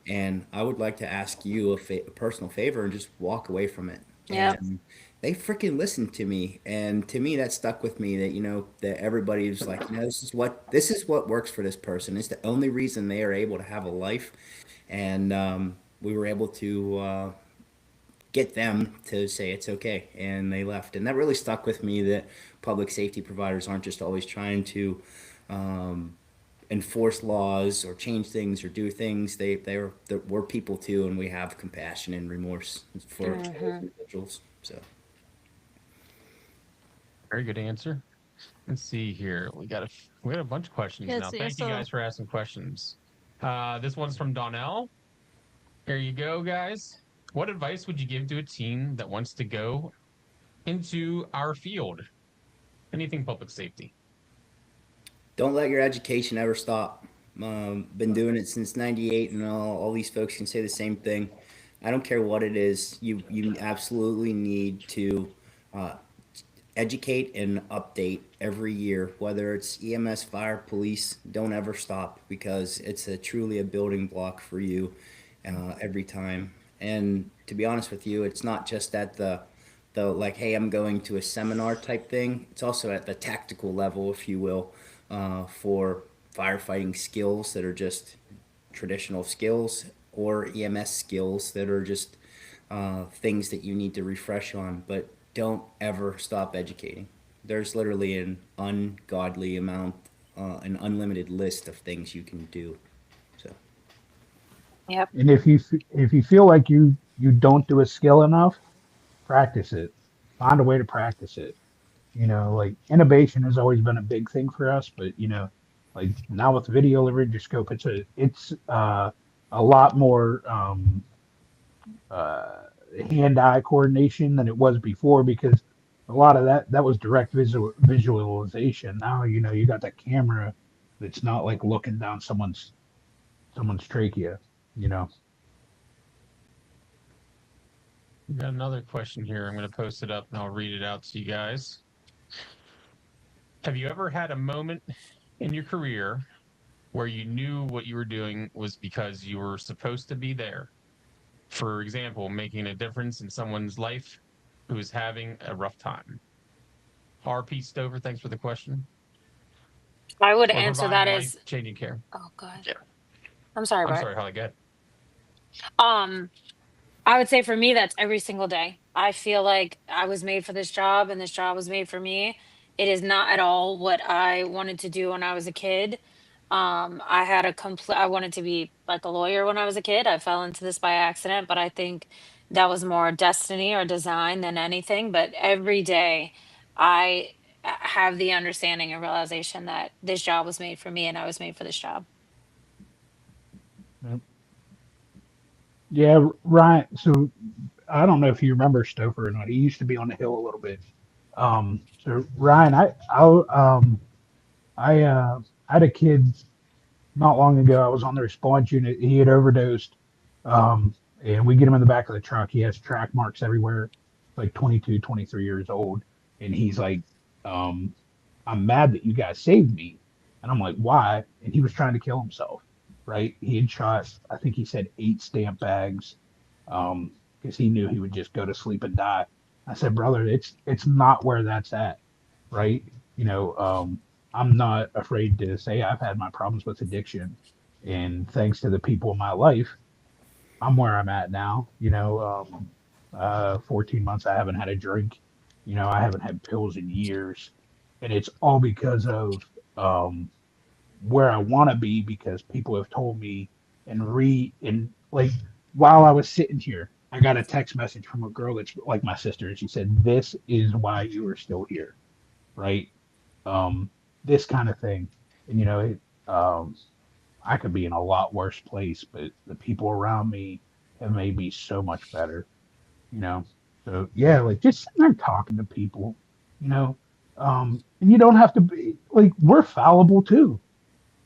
S4: And I would like to ask you a personal favor and just walk away from it.
S5: Yeah.
S4: And they freaking listened to me. And to me, that stuck with me, that, that everybody was like, this is what works for this person. It's the only reason they are able to have a life. And we were able to get them to say it's okay, and they left. And that really stuck with me, that public safety providers aren't just always trying to um, enforce laws or change things or do things. We're people too, and we have compassion and remorse for those individuals. So
S1: Very good answer. Let's see here. We got a bunch of questions
S2: Yeah,
S1: now.
S2: so
S1: Thank you guys for asking questions. This one's from Donnell. Here you go, guys. What advice would you give to a team that wants to go into our field? Anything public safety.
S4: don't let your education ever stop. Been doing it since '98, and all these folks can say the same thing. I don't care what it is. You absolutely need to uh, educate and update every year, whether it's EMS, fire, police. Don't ever stop, because it's truly a building block for you every time. And to be honest with you, it's not just at the like, hey, I'm going to a seminar type thing. It's also at the tactical level, if you will, for firefighting skills that are just traditional skills, or EMS skills that are just things that you need to refresh on. But don't ever stop educating. There's literally an ungodly amount, an unlimited list of things you can do. So
S5: Yep.
S3: And if you feel like you don't do a skill enough, practice it. Find a way to practice it. Like innovation has always been a big thing for us, but Like now with video laryngoscope, it's a lot more uh, hand-eye coordination than it was before because a lot of that was direct visualization. Now you got that camera that's not like looking down someone's trachea. You know.
S1: We got another question here. I'm going to post it up and I'll read it out to you guys. Have you ever had a moment in your career where you knew what you were doing was because you were supposed to be there? For example, making a difference in someone's life who is having a rough time. RP Stover, thanks for the question.
S5: I would
S1: Or
S5: answer that
S1: providing
S5: as,
S1: life-changing care.
S5: oh god,
S1: Yeah.
S5: I'm sorry,
S1: I'm
S5: Bart.
S1: sorry, Holly, go ahead.
S5: Um, I would say for me, that's every single day. I feel like I was made for this job and this job was made for me. It is not at all what I wanted to do when I was a kid. I had a complete, I wanted to be like a lawyer when I was a kid. I fell into this by accident, but I think that was more destiny or design than anything. But every day I have the understanding and realization that this job was made for me and I was made for this job.
S3: Yeah, Ryan. So I don't know if you remember Stouffer or not. He used to be on the hill a little bit. So Ryan, I had a kid not long ago. I was on the response unit. He had overdosed. And we get him in the back of the truck. He has track marks everywhere, like 22, 23 years old. And he's like, um, I'm mad that you guys saved me. And I'm like, why? And he was trying to kill himself, right? He had shot, I think he said 8 stamp bags, because he knew he would just go to sleep and die. I said, brother, it's not where that's at, right? You know, I'm not afraid to say I've had my problems with addiction, and thanks to the people in my life, I'm where I'm at now. 14 months I haven't had a drink. I haven't had pills in years, and it's all because of um, where I want to be because people have told me and like while I was sitting here, I got a text message from a girl that's like my sister, and she said, "This is why you are still here, right? Um, this kind of thing." And I could be in a lot worse place, but the people around me have made me so much better, you know. So yeah, like just sitting there talking to people, you know. And you don't have to be like we're fallible too,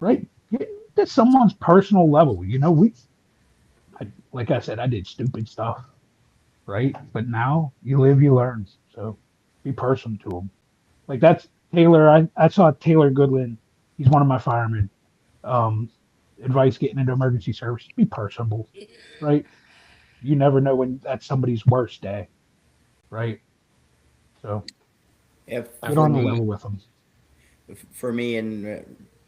S3: right? Get to someone's personal level. Like I said, I did stupid stuff, right? But now you live, you learn. So be personal to them. Like that's Taylor. I saw Taylor Goodwin. He's one of my firemen. Um, Advice getting into emergency service: be personable, right? You never know when that's somebody's worst day, right? So
S4: If
S3: get
S4: for
S3: on the
S1: Absolutely.
S4: me,
S3: level with them.
S4: and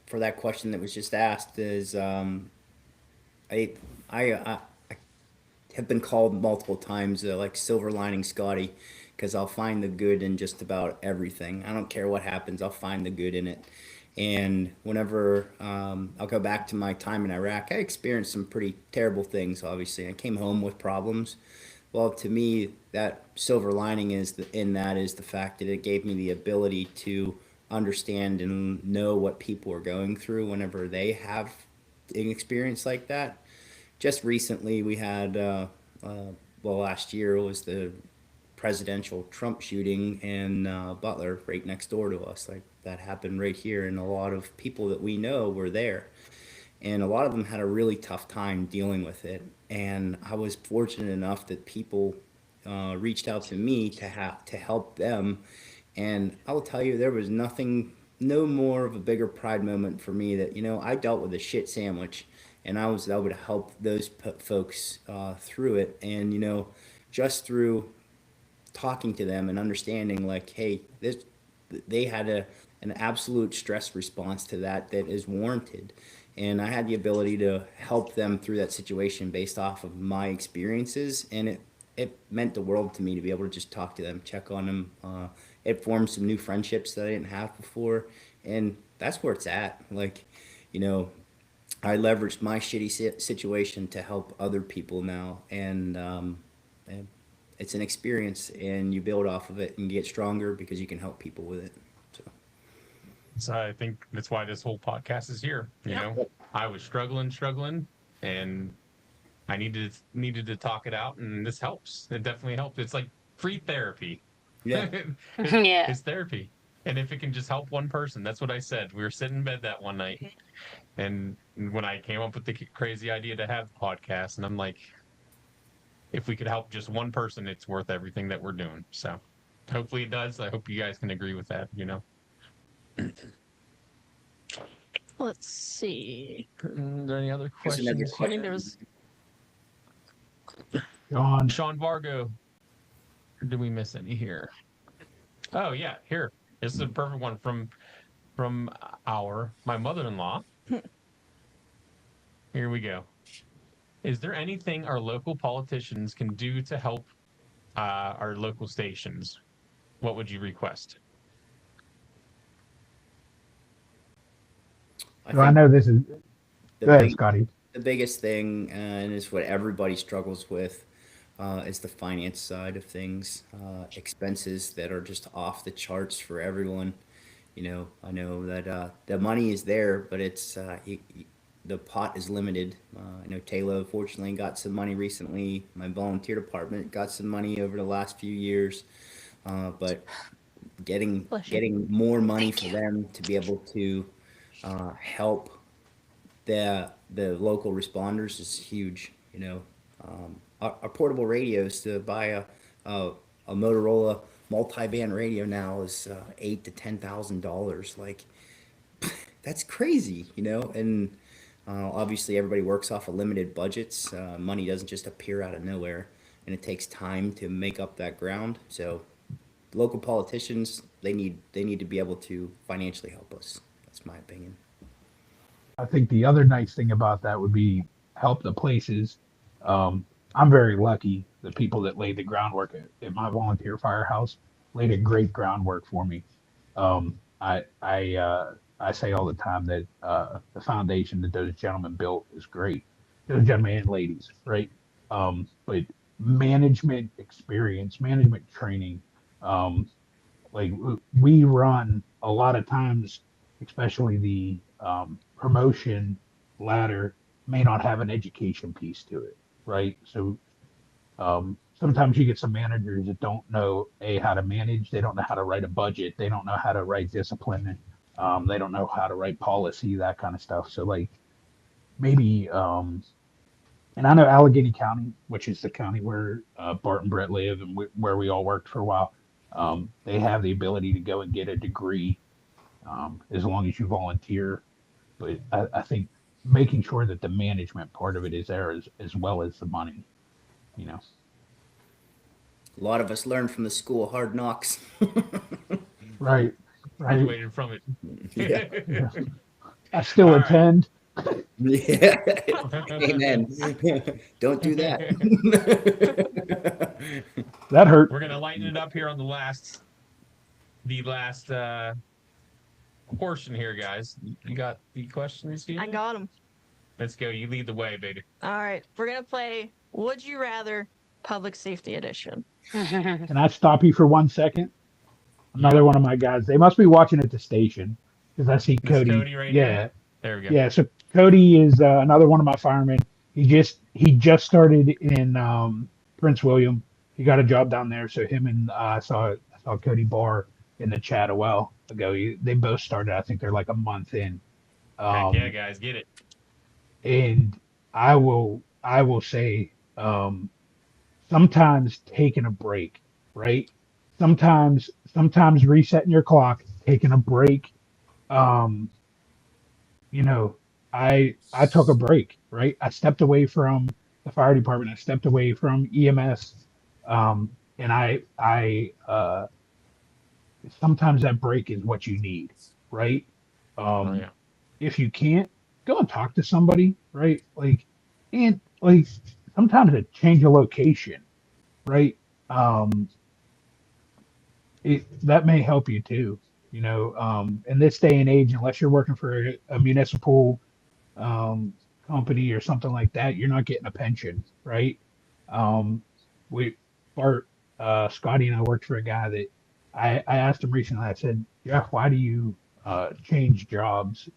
S4: for that question that was just asked is I, I have been called multiple times like silver lining Scotty because I'll find the good in just about everything. I don't care what happens, I'll find the good in it. And whenever I'll go back to my time in Iraq, I experienced some pretty terrible things. Obviously, I came home with problems. Well, to me, that silver lining in that is the fact that it gave me the ability to understand and know what people are going through whenever they have an experience like that. Just recently, we had well, last year was the presidential Trump shooting in Butler, right next door to us. Like that happened right here, and a lot of people that we know were there, and a lot of them had a really tough time dealing with it. And I was fortunate enough that people reached out to me to help them. And I will tell you, there was nothing, no more of a bigger pride moment for me that I dealt with a shit sandwich, and I was able to help those folks through it. And just through talking to them and understanding like, hey, this they had an absolute stress response to that is warranted, and I had the ability to help them through that situation based off of my experiences, and it meant the world to me to be able to just talk to them, check on them. It formed some new friendships that I didn't have before, and that's where it's at. Like, you know, I leveraged my shitty situation to help other people now, and it's an experience, and you build off of it and get stronger because you can help people with it. So
S1: So I think that's why this whole podcast is here. You know, I was struggling, and I needed to talk it out, and this helps. It definitely helps. It's like free therapy.
S4: Yeah.
S5: Yeah.
S1: It's therapy. And if it can just help one person, that's what I said. We were sitting in bed that one night, and when I came up with the crazy idea to have the podcast, and I'm like, if we could help just one person, it's worth everything that we're doing. So hopefully it does. I hope you guys can agree with that, you know.
S2: Let's see.
S1: Are there any other
S4: Here's another
S1: questions? I think there was
S3: John,
S1: Sean Vargo. Or did we miss any here? Oh yeah, here. This is a perfect one from my mother-in-law. Here we go. Is there anything our local politicians can do to help our local stations? What would you request?
S3: I know this is.
S4: the
S3: Go ahead,
S4: big,
S3: Scotty.
S4: the biggest thing, and is what everybody struggles with, is the finance side of things. Expenses that are just off the charts for everyone. You know, I know that the money is there, but it's the pot is limited. I know Taylor fortunately got some money recently. My volunteer department got some money over the last few years, but getting
S2: Bless you.
S4: getting more money
S5: Thank
S4: for
S5: you.
S4: them to be able to help the local responders is huge. You know, our portable radios to buy a Motorola multi-band radio now is $8,000 to $10,000. Like that's crazy, you know. And obviously, everybody works off of limited budgets. Money doesn't just appear out of nowhere, and it takes time to make up that ground. So, local politicians they need to be able to financially help us. That's my opinion.
S3: I think the other nice thing about that would be help the places. I'm very lucky. The people that laid the groundwork at my volunteer firehouse laid a great groundwork for me. I say all the time that the foundation that those gentlemen built is great. Those gentlemen and ladies, right? But management experience, management training, um, like we run a lot of times, especially the promotion ladder may not have an education piece to it, right? So sometimes you get some managers that don't know how to manage, they don't know how to write a budget, they don't know how to write discipline, they don't know how to write policy, that kind of stuff. So like maybe and I know Allegheny County, which is the county where Bart and Brett live and where we all worked for a while, they have the ability to go and get a degree as long as you volunteer. But I think making sure that the management part of it is there as well as the money, you know.
S4: A lot of us learn from the school of hard knocks.
S3: Right, right.
S1: Graduated from it.
S4: Yeah.
S3: Yeah. I still
S1: All right.
S3: attend.
S4: Yeah. Amen. Don't do that.
S3: That hurt.
S1: We're gonna lighten it up here on the last portion here, guys. You got the questions here?
S2: I got him.
S1: Let's go. You lead the way, baby.
S2: All right. We're going to play Would You Rather Public Safety Edition.
S3: Can I stop you for 1 second? Another one of my guys. They must be watching at the station because I see
S1: This
S3: Cody.
S1: Cody right
S3: Yeah,
S1: here? There we go.
S3: yeah. So Cody is another one of my firemen. He just started in Prince William. He got a job down there. So him and I saw Cody Barr in the chat a while ago. They both started. I think they're like a month in.
S1: Heck yeah, guys, get it.
S3: And I will say sometimes taking a break, right? Sometimes resetting your clock, taking a break. Um, you know, I took a break, right? I stepped away from the fire department. I stepped away from EMS, and I sometimes that break is what you need, right?
S1: Oh
S3: Um,
S1: yeah.
S3: if you can't, go and talk to somebody, right? And like sometimes a change of location, right? Um, that may help you too. In this day and age, unless you're working for a municipal um, company or something like that, you're not getting a pension, right? Um, we, Bart, Scotty and I worked for a guy that I asked him recently. I said, Jeff, why do you change jobs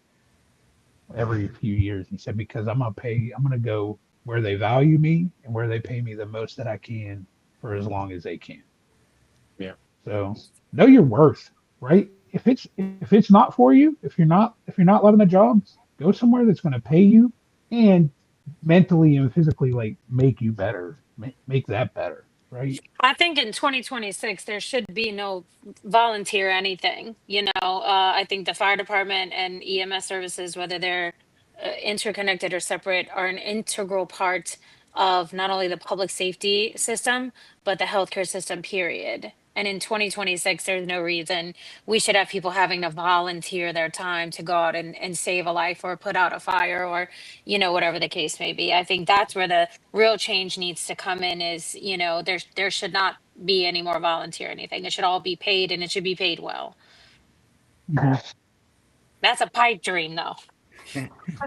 S3: every few years. He said, because I'm gonna go where they value me and where they pay me the most that I can for as long as they can.
S1: Yeah.
S3: So know your worth, right? If it's not for you, if you're not loving the job, go somewhere that's going to pay you and mentally and physically like make you better, make that better, right?
S5: I think in 2026 there should be no volunteer anything. I think the fire department and EMS services, whether they're interconnected or separate, are an integral part of not only the public safety system but the healthcare system. Period. And in 2026, there's no reason we should have people having to volunteer their time to go out and save a life or put out a fire or whatever the case may be. I think that's where the real change needs to come in is, there should not be any more volunteer anything. It should all be paid and it should be paid well.
S3: Mhm.
S5: That's a pipe dream though.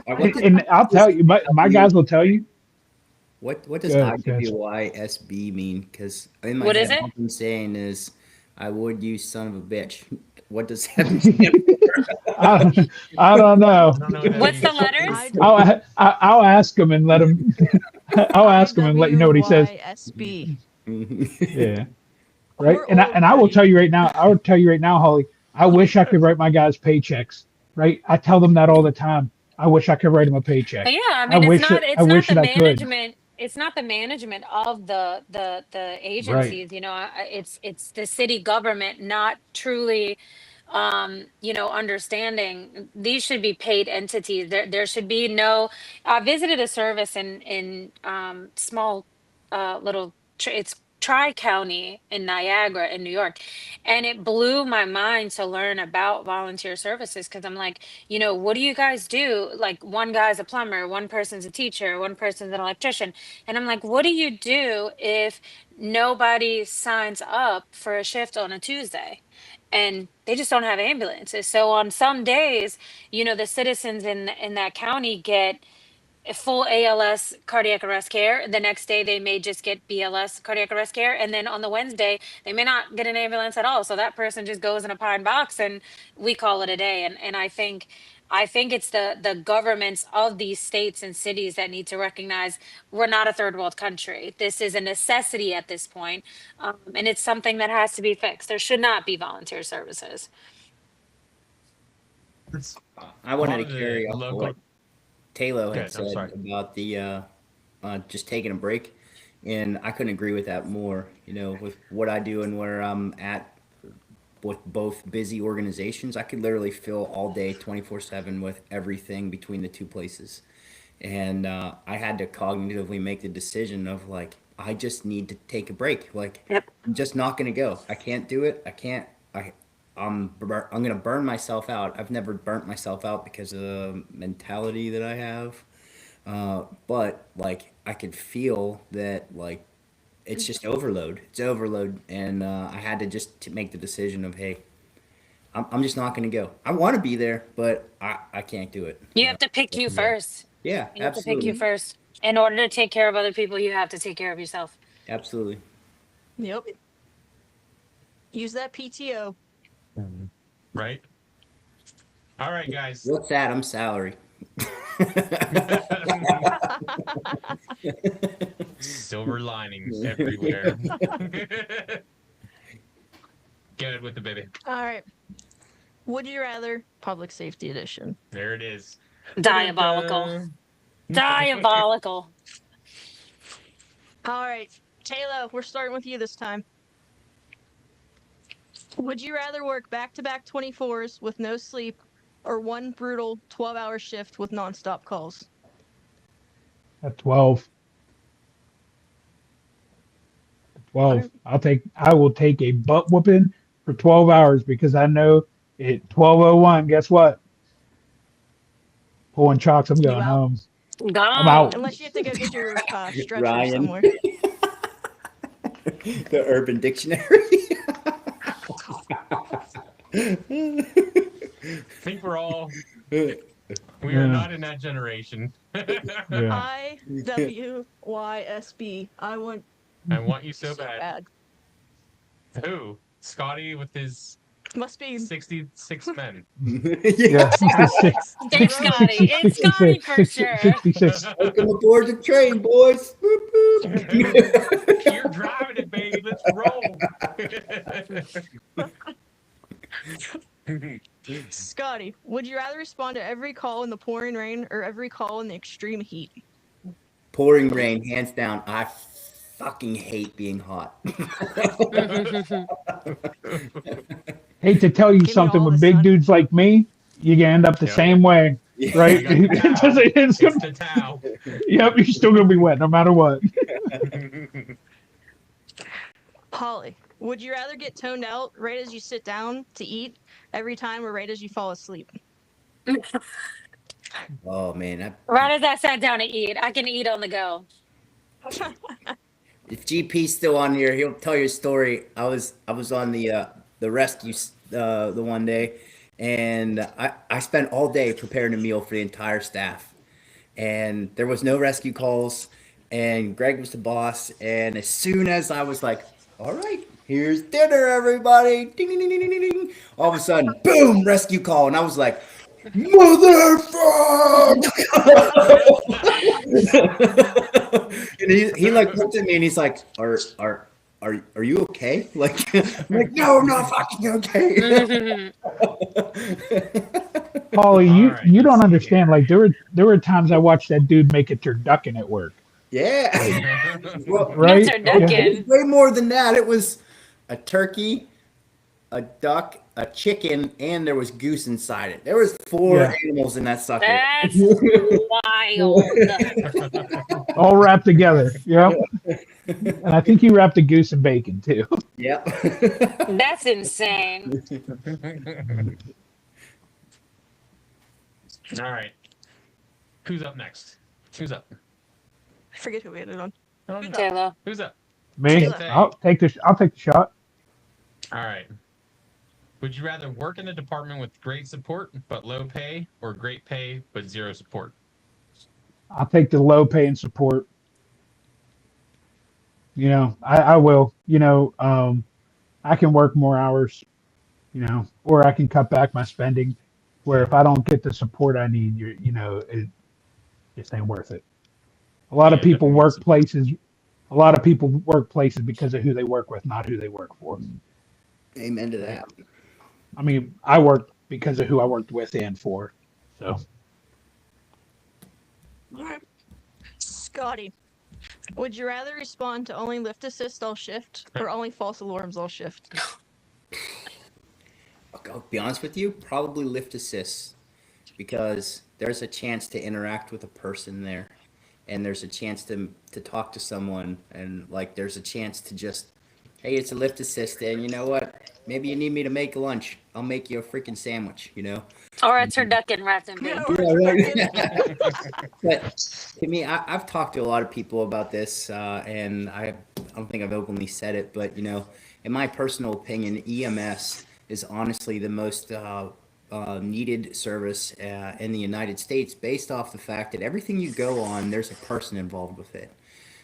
S3: And I'll tell you, my guys will tell you.
S4: What does
S3: Good, good.
S4: IWYSB mean? Because in my
S5: What is
S4: head,
S5: it?
S4: all I'm saying is, I would you son of a bitch. What does that mean?
S3: I don't know.
S1: I don't know what that
S5: What's the
S1: means.
S5: letters?
S3: I'll ask him and let him. I'll ask him and let you know what he says.
S2: IWYSB.
S3: Yeah. Right.
S2: We're
S3: And I will
S2: old,
S3: tell you right now. I would tell you right now, Holly. I wish I could write my guys paychecks. Right. I tell them that all the time. I wish I could write them a paycheck.
S5: Yeah, I
S3: I
S5: mean
S3: wish it. I wish
S5: the
S3: that I could.
S5: management. It's not the management of the
S3: Right.
S5: agencies. It's the city government not truly understanding these should be paid entities. There should be no. I visited a service in small little. It's Tri County in Niagara in New York, and it blew my mind to learn about volunteer services because I'm like, what do you guys do? Like one guy's a plumber, one person's a teacher, one person's an electrician, and I'm like, what do you do if nobody signs up for a shift on a Tuesday? And they just don't have ambulances. So on some days, the citizens in that county get a full ALS cardiac arrest care. The next day they may just get BLS cardiac arrest care. And then on the Wednesday, they may not get an ambulance at all. So that person just goes in a pine box and we call it a day. And I think it's the governments of these states and cities that need to recognize we're not a third world country. This is a necessity at this point, and it's something that has to be fixed. There should not be volunteer services.
S1: It's
S4: I
S1: a
S4: wanted
S1: lot
S4: to
S1: of the
S4: carry off
S1: local.
S4: what Taylor had
S1: Good. I'm
S4: said
S1: sorry.
S4: about the just taking a break, and I couldn't agree with that more. With what I do and where I'm at with both busy organizations, I could literally fill all day 24/7 with everything between the two places. And I had to cognitively make the decision of like, I just need to take a break. Like,
S5: Yep.
S4: I'm just not going to go. I can't do it. I can't. I'm going to burn myself out. I've never burnt myself out because of the mentality that I have. But like, I could feel that like it's just overload. It's overload, and I had to just to make the decision of, hey, I'm just not going to go. I want to be there, but I can't do it.
S5: You have to pick you
S1: Yeah.
S5: first.
S4: Yeah,
S5: You have to pick you
S4: absolutely,
S5: first. In order to take care of other people, you have to take care of yourself.
S4: absolutely.
S2: Yep. Use that PTO.
S1: Right. All right, guys.
S4: What's that? I'm salary.
S1: Silver linings everywhere. Good with the baby.
S2: All right. Would you rather public safety edition?
S1: There it is.
S5: Diabolical. Diabolical.
S2: All right. Taylor, we're starting with you this time. Would you rather work back-to-back 24s with no sleep or one brutal 12-hour shift with nonstop calls?
S3: At 12. 12. I will take a butt whooping for 12 hours because I know at 12:01, guess what? Pulling chocks, I'm going
S2: out?
S3: home. I'm
S5: Gone.
S3: out.
S2: Unless you have to go get your stretcher
S4: Ryan.
S2: somewhere.
S4: The Urban Dictionary.
S1: I think we're all. We are
S3: Yeah.
S1: not in that generation.
S3: Yeah.
S2: IWYSB. I want
S1: I want you so
S2: so
S1: bad.
S2: bad.
S1: Who? Scotty with his
S2: Must be
S1: 66 men.
S3: Yeah,
S2: 66.
S5: It's Scotty. It's Scotty for sure.
S3: 66.
S4: Welcome aboard the train, boys. Boop, boop.
S1: You're driving it, baby. Let's roll.
S2: Scotty, would you rather respond to every call in the pouring rain or every call in the extreme heat?
S4: Pouring rain, hands down. I fucking hate being hot.
S3: Hate to tell you
S2: Give me
S3: something,
S2: all
S3: with
S2: the
S3: big
S2: sun.
S3: dudes like me, you can end up the
S1: Yeah.
S3: same way, right?
S1: You got the towel.
S3: it's
S1: It's
S3: gonna,
S1: the towel.
S3: yep, you're still gonna be wet no matter what.
S2: Holly, would you rather get toned out right as you sit down to eat every time or right as you fall asleep?
S4: Oh man,
S5: Right as I sat down to eat, I can eat on the go.
S4: if GP's still on here, he'll tell you a story. I was on the rescue the one day, and I spent all day preparing a meal for the entire staff, and there was no rescue calls, and Greg was the boss, and as soon as I was like, all right, here's dinner, everybody, ding ding ding ding ding ding, all of a sudden, boom, rescue call, and I was like, motherfucker. And he like looked at me and he's like, are you okay? Like, I'm like, no, I'm not fucking okay.
S3: Holly,
S1: All
S3: you
S1: right,
S3: you don't
S1: let's see
S3: understand. Like there were times I watched that dude make a turducken at work.
S4: Yeah. Well,
S3: Right?
S5: Mr.
S3: Yeah.
S5: Duncan.
S4: it was way more than that. It was a turkey, a duck, a chicken, and there was goose inside it. There was 4
S3: Yeah.
S4: animals in that sucker.
S5: That's wild.
S3: All wrapped together. Yep. And I think he wrapped a goose in bacon too.
S4: Yep.
S5: That's insane.
S1: All right. Who's up next? Who's up?
S2: I forget who we had it on.
S1: I don't know.
S5: Taylor.
S1: Who's up?
S3: Me?
S1: Okay.
S3: I'll take the shot.
S1: All right. Would you rather work in a department with great support but low pay, or great pay but zero support?
S3: I'll take the low pay and support. You know, I will. You know, I can work more hours, you know, or I can cut back my spending. Where if I don't get the support I need, you know, it just ain't worth it. A lot of
S1: Yeah,
S3: people
S1: definitely
S3: work
S1: support.
S3: places. A lot of people work places because of who they work with, not who they work for.
S4: Amen to that.
S3: I mean, I worked because of who I worked with and for. So
S2: All right. Scotty, would you rather respond to only lift assist all shift or only false alarms all shift?
S4: I'll be honest with you, probably lift assists because there's a chance to interact with a person there, and there's a chance to talk to someone, and like there's a chance to just, hey, it's a lift assist, and you know what? Maybe you need me to make lunch. I'll make you a freaking sandwich, you know?
S5: Or a turducken wrapped in bacon.
S4: Yeah, right. But to me, I've talked to a lot of people about this, and I don't think I've openly said it, but you know, in my personal opinion, EMS is honestly the most needed service in the United States, based off the fact that everything you go on, there's a person involved with it.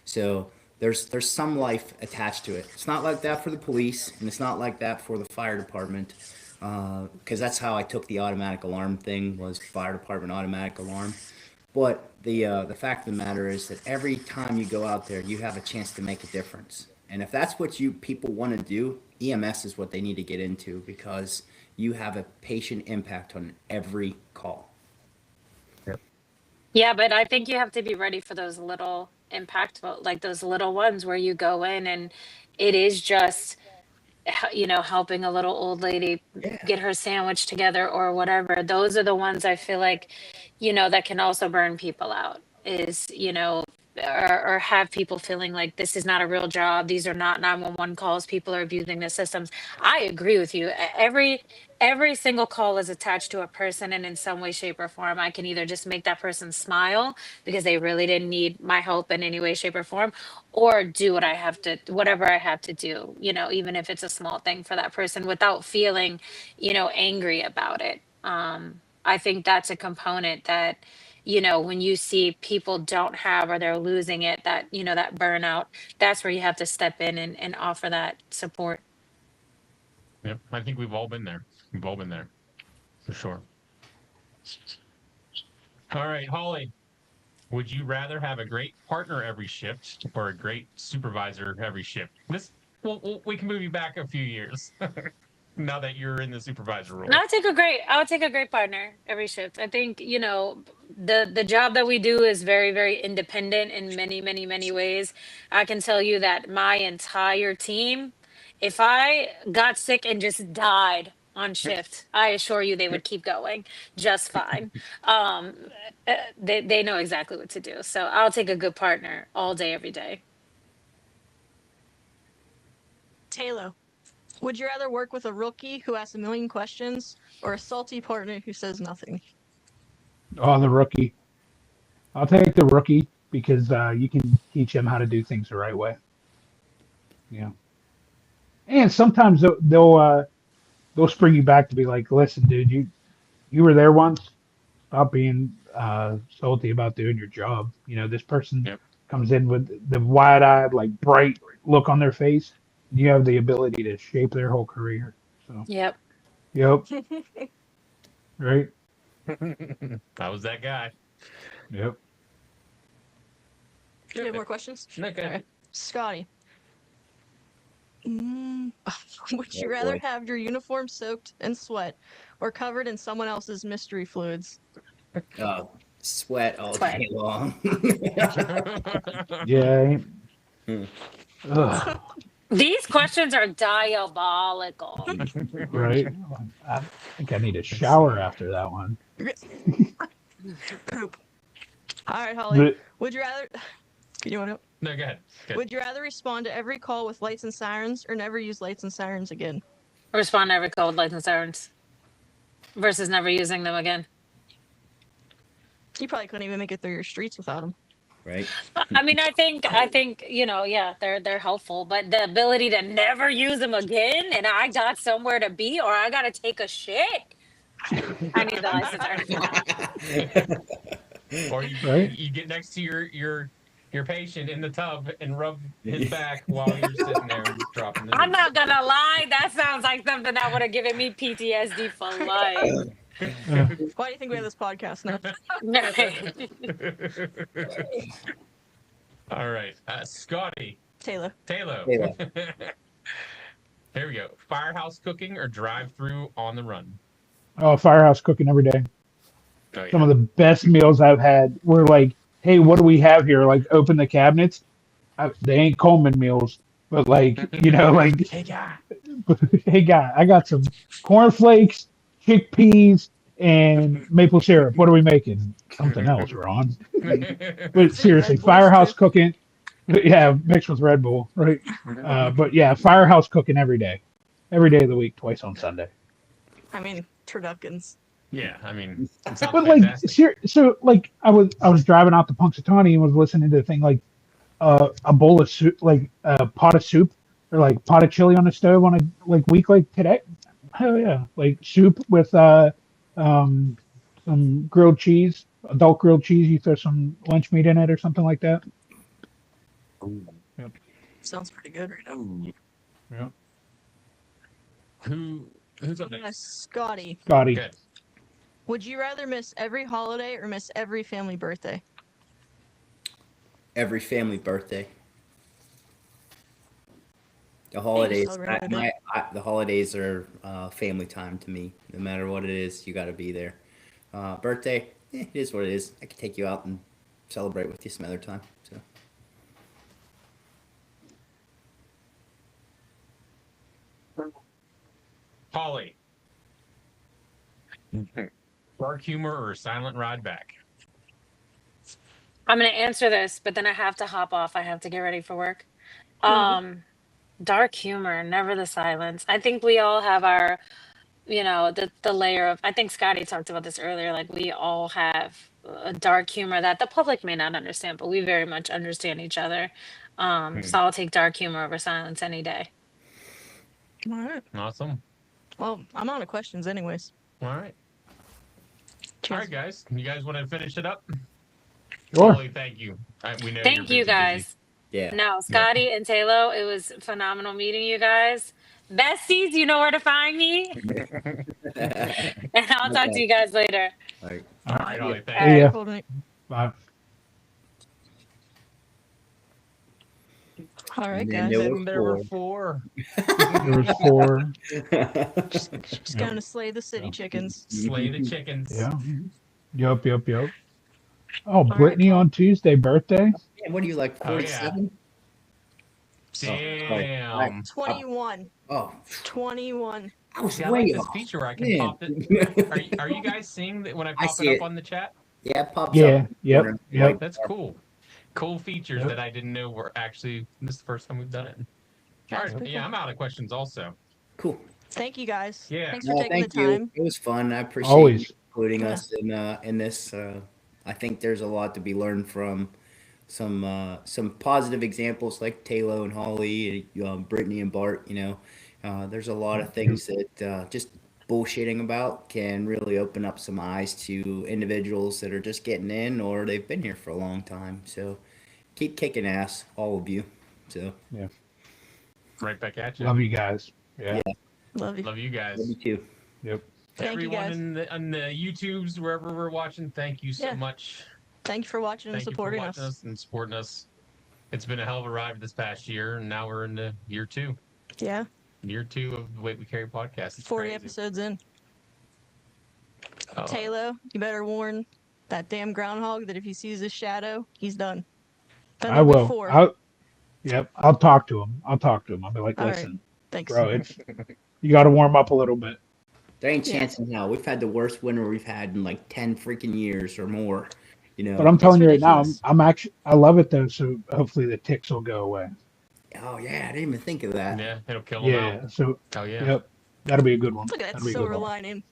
S4: So there's some life attached to it. It's not like that for the police, and it's not like that for the fire department, because that's how I took the automatic alarm thing, was fire department automatic alarm. But the fact of the matter is that every time you go out there, you have a chance to make a difference. And if that's what you people want to do, EMS is what they need to get into, because you have a patient impact on every call.
S5: Yeah, but I think you have to be ready for those little impactful, like those little ones where you go in and it is just, helping a little old lady
S4: Yeah.
S5: get her sandwich together or whatever. Those are the ones I feel like, that can also burn people out is, or have people feeling like this is not a real job. These are not 911 calls. People are abusing the systems. I agree with you. Every single call is attached to a person, and in some way, shape, or form, I can either just make that person smile because they really didn't need my help in any way, shape, or form, or do whatever I have to do, even if it's a small thing for that person without feeling, angry about it. I think that's a component that, when you see people don't have or they're losing it, that burnout, that's where you have to step in and offer that support.
S1: Yep. I think we've all been there. We've all been there, for sure. All right, Holly. Would you rather have a great partner every shift or a great supervisor every shift? We can move you back a few years now that you're in the supervisor role.
S5: I would take a great partner every shift. I think, the job that we do is very, very independent in many, many, many ways. I can tell you that my entire team, if I got sick and just died on shift, I assure you they would keep going just fine. Um, they know exactly what to do. So I'll take a good partner all day, every day.
S2: Taylor, would you rather work with a rookie who asks a million questions or a salty partner who says nothing?
S3: Oh, the rookie. I'll take the rookie because you can teach them how to do things the right way. Yeah. And sometimes they'll spring you back to be like, listen, dude, you were there once. Stop being salty about doing your job. This person
S1: Yep.
S3: comes in with the wide-eyed, like bright look on their face. You have the ability to shape their whole career. So,
S5: Yep.
S3: yep, right,
S1: I was that guy.
S3: yep.
S2: Do you have more questions?
S1: Okay.
S2: Okay. Scotty. Would you
S4: Oh,
S2: rather
S4: boy.
S2: have your uniform soaked in sweat or covered in someone else's mystery fluids?
S4: Sweat all
S5: Sweat.
S4: day long.
S3: Yeah.
S4: Hmm.
S3: Ugh,
S5: These questions are diabolical.
S3: right. I think I need a shower after that one.
S2: Poop. All right, Holly.
S3: The-
S2: Would you rather? You want to?
S1: No, go ahead.
S2: Would you rather respond to every call with lights and sirens or never use lights and sirens again?
S5: Respond to every call with lights and sirens versus never using them again.
S2: You probably couldn't even make it through your streets without them.
S4: Right?
S5: I mean, I think, yeah, they're helpful, but the ability to never use them again, and I got somewhere to be, or I gotta take a shit. I need the lights and sirens.
S1: Or
S3: Right.
S1: you get next to your patient in the tub and rub his back while you're sitting there dropping the
S5: I'm
S1: needle.
S5: not gonna lie, that sounds like something that would have given me PTSD for life.
S2: Why do you think we have this podcast now?
S1: All right, Scotty,
S2: Taylor.
S1: Taylor.
S4: Taylor.
S1: Here we go. Firehouse cooking or drive-through on the run?
S3: Oh, firehouse cooking every day.
S1: Oh, yeah.
S3: Some of the best meals I've had were like, hey, what do we have here? Like, open the cabinets. They ain't Coleman meals, but like, like,
S1: Hey, guy.
S3: hey, guy, I got some cornflakes, chickpeas, and maple syrup. What are we making? Something else, Ron. But seriously,
S2: Red Bulls,
S3: firehouse
S2: too.
S3: cooking. Yeah, mixed with Red Bull, right? But yeah, firehouse cooking every day of the week, twice on Sunday.
S2: I mean, turduckins.
S1: Yeah, I mean, it sounds
S3: But like,
S1: fantastic.
S3: so like, I was driving out to Punxsutawney and was listening to the thing like a bowl of soup, like a pot of soup, or like pot of chili on the stove on a week like today. Hell yeah, like soup with some grilled cheese, adult grilled cheese. You throw some lunch meat in it or something like that.
S2: Sounds pretty good right now.
S3: Yeah.
S1: Who's up next?
S2: Scotty.
S3: Scotty.
S1: Good.
S2: Would you rather miss every holiday or miss every family birthday?
S4: Every family birthday. The holidays,
S2: celebrate every day.
S4: the holidays are family time to me. No matter what it is, you got to be there. Birthday, it is what it is. I can take you out and celebrate with you some other time. So
S1: Holly. Dark humor or silent ride back?
S5: I'm gonna answer this, but then I have to hop off. I have to get ready for work.
S2: Mhm.
S5: Dark humor, never the silence. I think we all have our, the layer of. I think Scotty talked about this earlier. Like we all have a dark humor that the public may not understand, but we very much understand each other. So I'll take dark humor over silence any day.
S2: All right.
S1: Awesome.
S2: Well, I'm out of questions anyways.
S1: All right.
S2: Cheers.
S1: All right, guys. You guys want to finish it up?
S3: Sure.
S1: Holly, thank you. We know
S5: Thank
S1: you're
S5: you
S1: busy.
S5: guys.
S4: Yeah.
S5: No, Scotty and Taylor, it was phenomenal meeting you guys. Besties, you know where to find me. And I'll talk to you guys later.
S4: All right.
S1: All right, Ollie,
S2: All
S1: thanks.
S3: See ya.
S2: right, cool night.
S3: Bye.
S2: All right,
S4: And then
S2: guys.
S4: there were
S1: Then there were 4.
S3: There was 4.
S2: Just gonna slay the city chickens.
S1: Slay the chickens.
S3: Yeah. Yup. Oh,
S2: right,
S3: Brittany
S2: Paul.
S3: on Tuesday, birthday.
S4: Yeah, what are you like,
S1: Oh, yeah.
S4: 47?
S1: Damn.
S2: 21.
S4: Oh,
S2: 21.
S4: I was
S1: See, I
S4: way
S1: like this
S4: off.
S1: feature where I can
S4: Man.
S1: pop it. Are you guys seeing that when I pop
S4: see
S1: it
S4: it.
S1: up on the chat?
S4: Yeah, it pops
S3: Yeah.
S4: up.
S3: Yep. Yep.
S1: That's cool. Cool features
S3: Yep.
S1: that I didn't know were actually. This is the first time we've done it. All
S2: That's
S1: right.
S2: pretty
S1: Yeah,
S2: cool.
S1: I'm out of questions also.
S4: Cool.
S2: Thank you, guys.
S1: Yeah.
S2: Thanks for
S4: No,
S2: taking the
S4: thank you.
S2: time.
S4: It was fun. I appreciate
S3: Always.
S4: you including
S2: Yeah.
S4: us in this. I think there's a lot to be learned from some positive examples like Taylor and Holly, Brittany and Bart. There's a lot of things that just bullshitting about can really open up some eyes to individuals that are just getting in or they've been here for a long time. So keep kicking ass, all of you. So
S1: Right back at you.
S3: Love you guys. Yeah.
S2: Love you.
S1: Love you guys.
S4: love you too.
S3: Yep.
S2: Thank you,
S1: Everyone
S2: guys.
S1: on the YouTubes, wherever we're watching, thank you so
S2: Yeah.
S1: much.
S2: Thank you for watching and
S1: Thank you for
S2: supporting
S1: watching
S2: us.
S1: us and supporting us. It's been a hell of a ride this past year, and now we're into year 2.
S2: Yeah.
S1: Year 2 of the Weight We Carry podcast. It's
S2: 40
S1: crazy.
S2: episodes in.
S1: Oh,
S2: Taylor, you better warn that damn groundhog that if he sees his shadow, he's done. Then
S3: I
S2: there'll be
S3: will.
S2: 4.
S3: Yep. I'll talk to him. I'll be like,
S2: All right.
S3: listen,
S2: Thanks.
S3: bro, you got to warm up a little bit.
S4: There ain't
S2: Yeah.
S4: chance in hell. We've had the worst winter we've had in like 10 freaking years or more.
S3: But I'm telling you right now,
S2: ridiculous.
S3: I'm actually, I love it though. So hopefully the ticks will go away.
S4: Oh yeah, I didn't even think of that.
S1: yeah, it'll kill them
S3: Yeah.
S1: out.
S3: So,
S1: Oh, yeah.
S3: yep. That'll be a good one.
S2: Look at that
S3: That'll be a good
S2: silver
S3: one.
S2: lining.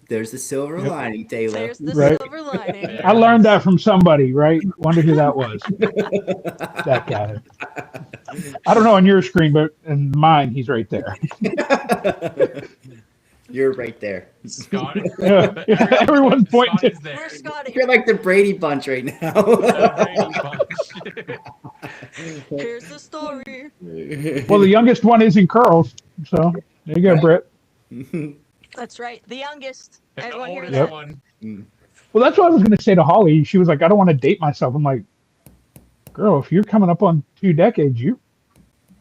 S4: There's the silver
S3: Yep.
S4: lining, Taylor.
S2: There's the
S3: Right.
S2: silver lining.
S1: There
S3: I
S1: it
S3: learned
S1: is.
S3: that from somebody, right? Wonder who that was. That guy. I don't know on your screen, but in mine, he's right there.
S4: You're right there.
S1: Scott.
S3: Yeah. Everyone's pointing
S1: Scott
S3: to-
S1: is there.
S2: Where's Scotty?
S4: You're like the Brady Bunch right now.
S1: The Brady Bunch.
S2: Here's the story.
S3: Well, the youngest one is in curls. So there you go, Britt.
S2: That's right. The youngest.
S1: And the
S2: Everyone hear
S1: oldest
S2: that?
S1: one.
S3: Well, that's what I was going to say to Holly. She was like, I don't want to date myself. I'm like, girl, if you're coming up on 2 decades,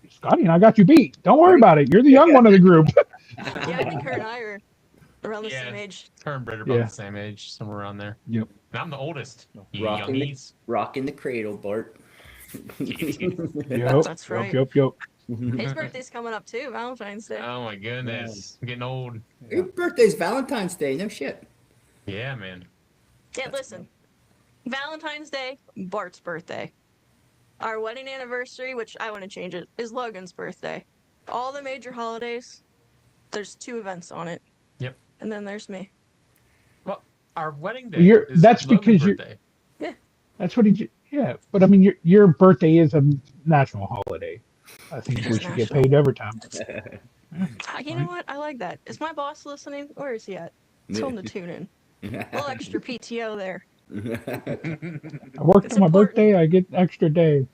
S3: Scotty and I got you beat. Don't worry about it. You're the young one of the group.
S2: Yeah, I think her and I are around the same
S1: Yeah.
S2: age.
S1: Her and Britt are both
S3: Yeah.
S1: the same age, somewhere around there.
S3: Yep.
S1: And I'm the oldest. You
S4: Rocking the,
S1: youngies.
S4: rocking the cradle, Bart.
S3: Yep.
S2: That's right.
S3: Yep.
S2: His birthday's coming up too, Valentine's Day.
S1: Oh, my goodness. I'm getting old.
S4: Your birthday's Valentine's Day. No shit.
S1: Yeah, man.
S2: Yeah, listen. Valentine's Day, Bart's birthday. Our wedding anniversary, which I want to change it, is Logan's birthday. All the major holidays, there's 2 events on it.
S1: Yep.
S2: And then there's me.
S1: Well, our wedding day
S3: You're-
S1: is
S3: that's
S1: Logan's
S3: because you're-
S1: birthday.
S3: That's what yeah. But I mean, your birthday is a national holiday. I think
S2: It
S3: we
S2: is
S3: should get
S2: national.
S3: paid overtime.
S2: You know what? I like that. Is my boss listening? Where is he at? Tell him to tune in. A little extra PTO there.
S3: I worked
S2: It's
S3: on my
S2: important.
S3: birthday. I get extra day.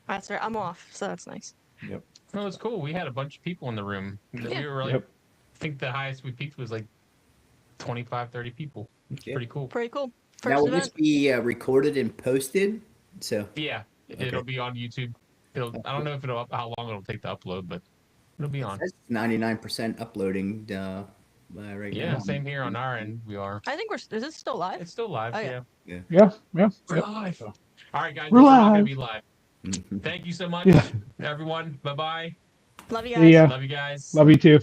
S2: That's right. I'm off, so that's nice.
S1: No, it was cool. We had a bunch of people in the room.
S2: Yeah.
S1: We were like,
S3: Yep.
S1: I think the highest we peaked was like 25, 30 people. It's
S4: Yeah.
S1: pretty cool.
S2: Pretty cool.
S4: Now
S2: First
S4: will
S2: event.
S4: this be recorded and posted? So
S1: Yeah, it'll be on YouTube. I don't know if how long it'll take to upload, but it'll be on.
S4: that's 99% uploading right
S1: Yeah,
S4: now.
S1: same here on our end. We are.
S2: I think is it still live?
S1: It's still live.
S2: Oh, yeah.
S1: Yeah.
S3: Yeah.
S1: We're
S3: Yep.
S1: live.
S3: So-
S1: All right, guys.
S3: We're
S1: We're not gonna
S3: live.
S1: be live. Thank you so much,
S3: Yeah.
S1: everyone. Bye bye.
S2: Love you
S3: See
S2: guys.
S3: ya.
S1: Love you guys.
S3: Love you too.